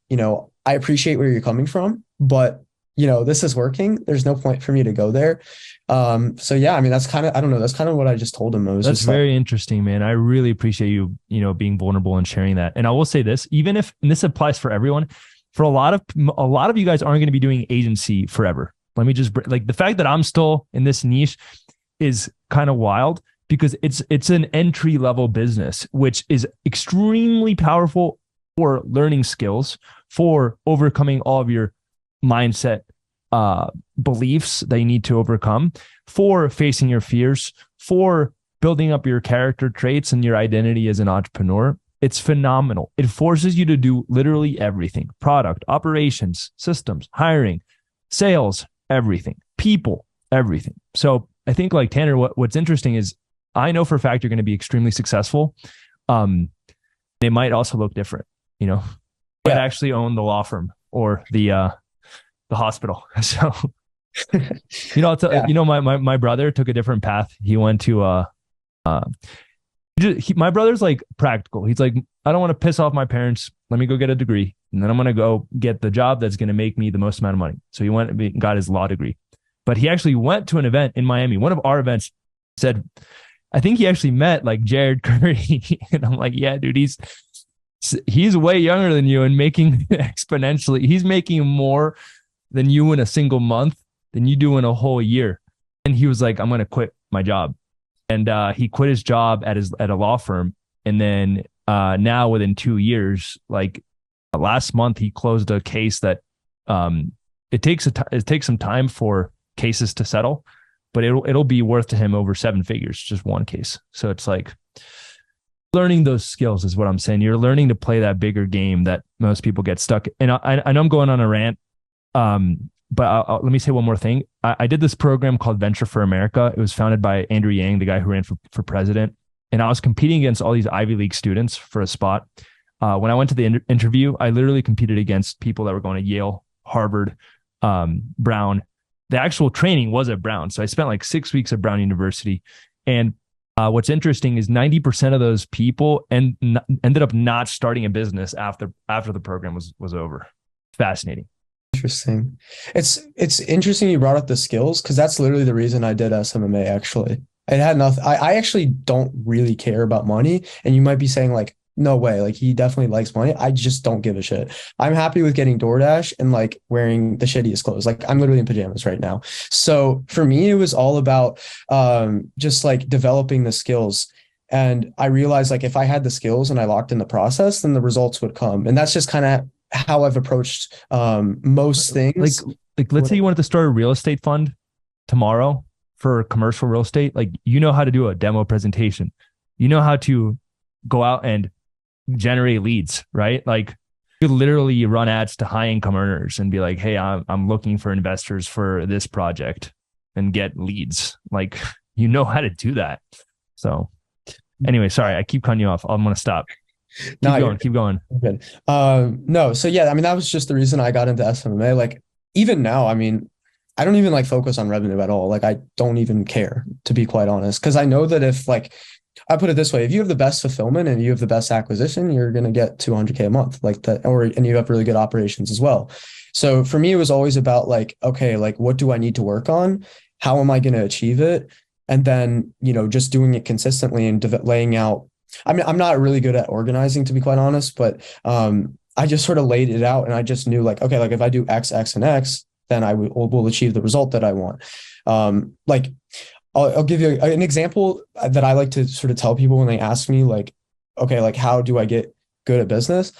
I appreciate where you're coming from, but this is working. There's no point for me to go there. So yeah, I mean, that's kind of, I don't know. That's kind of what I just told him. That's very interesting, man. I really appreciate you, being vulnerable and sharing that. And I will say this, and this applies for everyone, for a lot of you guys aren't going to be doing agency forever. Let me just like the fact that I'm still in this niche is kind of wild because it's an entry level business, which is extremely powerful for learning skills, for overcoming all of your mindset beliefs that you need to overcome, for facing your fears, for building up your character traits and your identity as an entrepreneur. It's phenomenal. It forces you to do literally everything: product, operations, systems, hiring, sales, everything, people, everything. So I think like Tanner, what's interesting is I know for a fact you're going to be extremely successful. It might also look different, might actually own the law firm or the hospital. So, my brother took a different path. He went to, my brother's like practical. He's like, I don't want to piss off my parents. Let me go get a degree. And then I'm going to go get the job that's going to make me the most amount of money. So he went and got his law degree, but he actually went to an event in Miami. One of our events said, I think he actually met like Jared Curry. And I'm like, yeah, dude, he's way younger than you and making exponentially. He's making more than you in a single month than you do in a whole year. And he was like, I'm going to quit my job. And he quit his job at a law firm. And then now within 2 years, like last month, he closed a case that it takes some time for cases to settle, but it'll be worth to him over 7 figures, just one case. So it's like learning those skills is what I'm saying. You're learning to play that bigger game that most people get stuck. And I know I'm going on a rant, but let me say one more thing. I did this program called Venture for America. It was founded by Andrew Yang, the guy who ran for president. And I was competing against all these Ivy League students for a spot. When I went to the interview, I literally competed against people that were going to Yale, Harvard, Brown. The actual training was at Brown. So I spent like 6 weeks at Brown University. And what's interesting is 90% of those people ended up not starting a business after the program was over. Fascinating. Interesting. It's interesting you brought up the skills, because that's literally the reason I did SMMA, actually. It had nothing. I actually don't really care about money. And you might be saying like, no way, like he definitely likes money. I just don't give a shit. I'm happy with getting DoorDash and like wearing the shittiest clothes. Like I'm literally in pajamas right now. So for me, it was all about just like developing the skills. And I realized like if I had the skills and I locked in the process, then the results would come. And that's just kind of how I've approached most things. Like let's say you wanted to start a real estate fund tomorrow for commercial real estate. Like, you know how to do a demo presentation. You know how to go out and generate leads, right? Like you literally run ads to high income earners and be like, hey, I'm looking for investors for this project and get leads. Like, you know how to do that. So anyway, sorry, I keep cutting you off. I'm going to stop. Keep going. Good. No. So yeah, I mean, that was just the reason I got into SMMA. Like even now, I mean, I don't even like focus on revenue at all. Like I don't even care, to be quite honest. Cause I know that if like, I put it this way, if you have the best fulfillment and you have the best acquisition, you're going to get 200K a month like that, and you have really good operations as well. So for me, it was always about like, okay, like what do I need to work on? How am I going to achieve it? And then, you know, just doing it consistently and laying out. I mean, I'm not really good at organizing, to be quite honest, but I just sort of laid it out and I just knew like, okay, like if I do X, X, and X, then I will achieve the result that I want. Like I'll give you an example that I like to sort of tell people when they ask me like, okay, like how do I get good at business?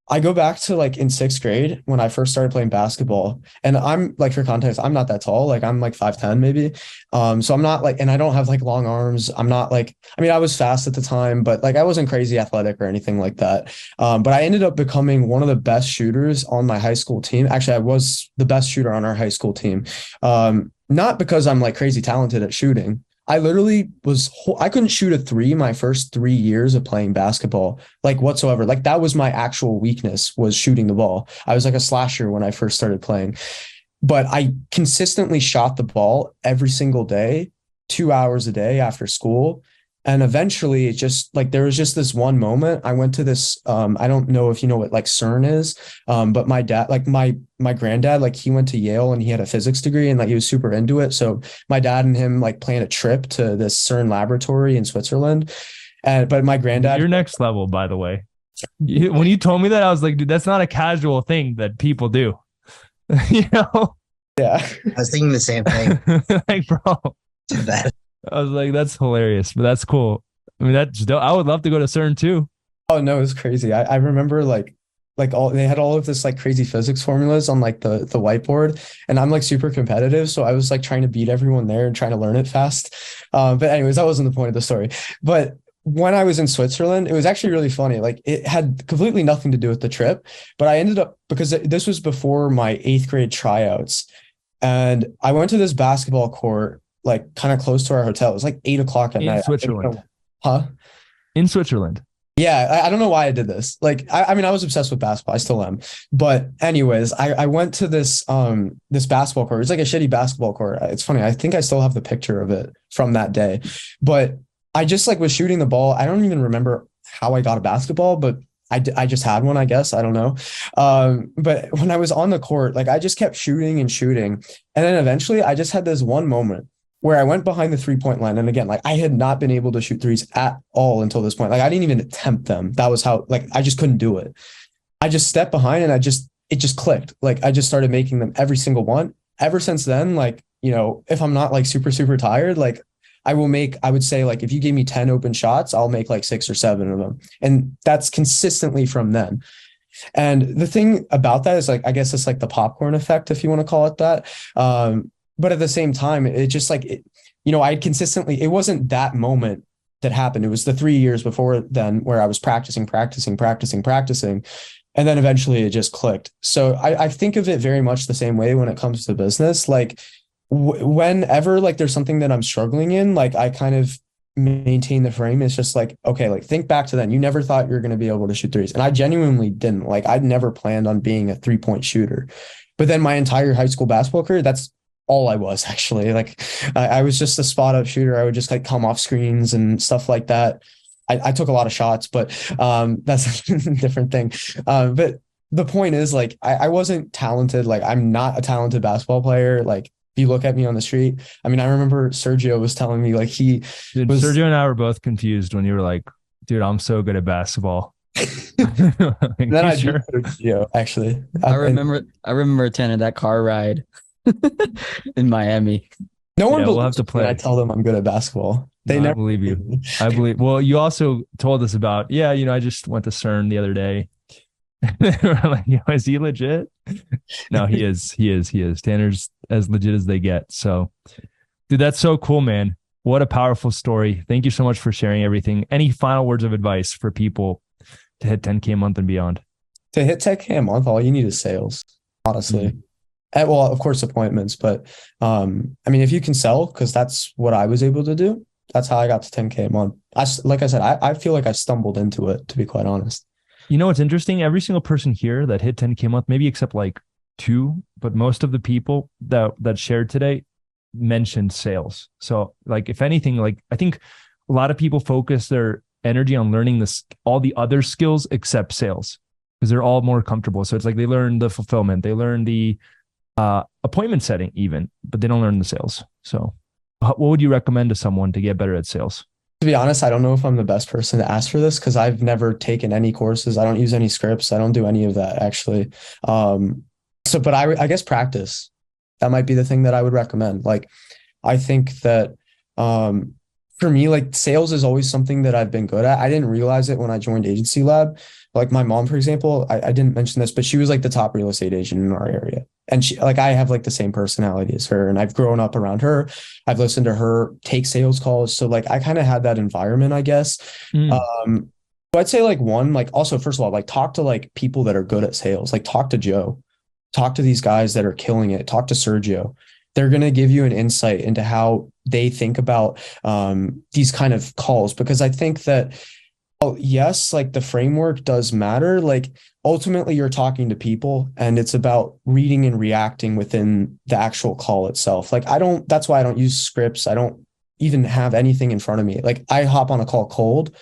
I go back to like in 6th grade when I first started playing basketball, and I'm like, for context, I'm not that tall. Like I'm like 5'10" maybe. So I'm not like, and I don't have like long arms. I'm not like, I mean, I was fast at the time, but like I wasn't crazy athletic or anything like that. But I ended up becoming one of the best shooters on my high school team. Actually, I was the best shooter on our high school team. Not because I'm like crazy talented at shooting. I literally I couldn't shoot a 3 my first 3 years of playing basketball, like whatsoever. Like that was my actual weakness, was shooting the ball. I was like a slasher when I first started playing, but I consistently shot the ball every single day, 2 hours a day after school. And eventually it just like, there was just this one moment I went to this, I don't know if you know what like CERN is, but my dad, like my granddad, like he went to Yale and he had a physics degree and like he was super into it. So my dad and him like planned a trip to this CERN laboratory in Switzerland. But my granddad, you're next level, by the way. When you told me that, I was like, dude, that's not a casual thing that people do. You know? Yeah. I was thinking the same thing. Like, bro. Too bad. I was like, that's hilarious, but that's cool. I mean, that's dope. I would love to go to CERN too. Oh no, it was crazy. I remember like they had all of this like crazy physics formulas on like the whiteboard, and I'm like super competitive. So I was like trying to beat everyone there and trying to learn it fast. But anyways, that wasn't the point of the story. But when I was in Switzerland, it was actually really funny. Like it had completely nothing to do with the trip, but I ended up, because this was before my 8th grade tryouts, and I went to this basketball court like kind of close to our hotel. It was like 8 o'clock at night. In Switzerland. Huh? In Switzerland. Yeah. I don't know why I did this. Like, I mean, I was obsessed with basketball. I still am. But anyways, I went to this basketball court. It's like a shitty basketball court. It's funny. I think I still have the picture of it from that day, but I just like was shooting the ball. I don't even remember how I got a basketball, but I just had one, I guess. I don't know. But when I was on the court, like I just kept shooting and shooting. And then eventually I just had this one moment where I went behind the 3-point line. And again, like I had not been able to shoot threes at all until this point. Like I didn't even attempt them. That was how, like, I just couldn't do it. I just stepped behind and it just clicked. Like I just started making them every single one. Ever since then, like, you know, if I'm not like super, super tired, like I would say like, if you gave me 10 open shots, I'll make like 6 or 7 of them. And that's consistently from then. And the thing about that is like, I guess it's like the popcorn effect, if you want to call it that. But at the same time, it just like, you know, it wasn't that moment that happened. It was the 3 years before then where I was practicing. And then eventually it just clicked. So I think of it very much the same way when it comes to business. Like whenever like there's something that I'm struggling in, like I kind of maintain the frame. It's just like, okay, like think back to then. You never thought you were going to be able to shoot threes. And I genuinely didn't. Like I'd never planned on being a 3-point shooter. But then my entire high school basketball career, that's all I was actually. Like I was just a spot up shooter. I would just like come off screens and stuff like that. I took a lot of shots, but that's a different thing. But the point is like, I wasn't talented. Like I'm not a talented basketball player. Like if you look at me on the street, I mean, I remember Sergio was telling me like Sergio and I were both confused when you were like, dude, I'm so good at basketball. Then I sure? Sergio, actually. I remember attending that car ride in Miami. No one we'll have to play. I tell them I'm good at basketball. They never believe you. I believe. Well, you also told us about, I just went to CERN the other day. They were like, is he legit? No, he is. He is. Tanner's as legit as they get. So, dude, that's so cool, man. What a powerful story. Thank you so much for sharing everything. Any final words of advice for people to hit 10K a month and beyond? To hit 10K a month, all you need is sales, honestly. Mm-hmm. Well, of course, appointments, but I mean, if you can sell, because that's what I was able to do. That's how I got to 10K a month. Like I said, I feel like I stumbled into it, to be quite honest. You know what's interesting? Every single person here that hit 10K a month, maybe except like 2, but most of the people that shared today mentioned sales. So like, if anything, like I think a lot of people focus their energy on learning all the other skills except sales, because they're all more comfortable. So it's like they learn the fulfillment, they learn the appointment setting even, but they don't learn the sales. So what would you recommend to someone to get better at sales? To be honest, I don't know if I'm the best person to ask for this because I've never taken any courses. I don't use any scripts. I don't do any of that actually. But I guess practice. That might be the thing that I would recommend. Like, I think that for me, like sales is always something that I've been good at. I didn't realize it when I joined Agency Lab. Like my mom, for example, I didn't mention this, but she was like the top real estate agent in our area. And she, like, I have like the same personality as her, and I've grown up around her. I've listened to her take sales calls. So like, I kind of had that environment, I guess. So I'd say like also, first of all, like talk to like people that are good at sales, like talk to Joe, talk to these guys that are killing it. Talk to Sergio. They're going to give you an insight into how they think about these kind of calls, because I think that, yes, like the framework does matter. Like ultimately you're talking to people and it's about reading and reacting within the actual call itself. Like that's why I don't use scripts. I don't even have anything in front of me. Like I hop on a call cold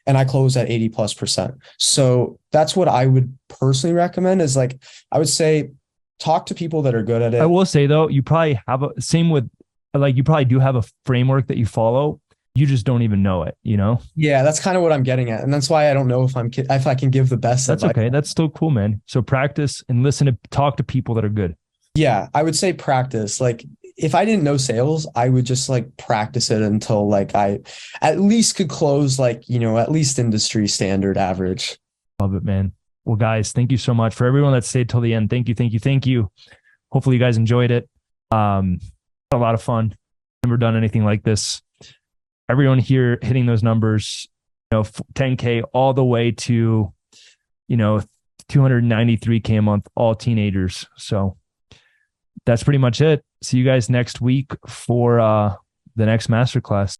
and I close at 80+%. So that's what I would personally recommend is like, I would say, talk to people that are good at it. I will say though, you probably have you probably do have a framework that you follow. You just don't even know it, you know? Yeah, that's kind of what I'm getting at. And that's why I don't know if I can give the best. That's okay. That's still cool, man. So practice and talk to people that are good. Yeah, I would say practice. Like if I didn't know sales, I would just like practice it until like I at least could close like, at least industry standard average. Love it, man. Well, guys, thank you so much for everyone that stayed till the end. Thank you. Hopefully you guys enjoyed it. A lot of fun. Never done anything like this. Everyone here hitting those numbers, 10K all the way to, 293K a month, all teenagers. So that's pretty much it. See you guys next week for the next masterclass.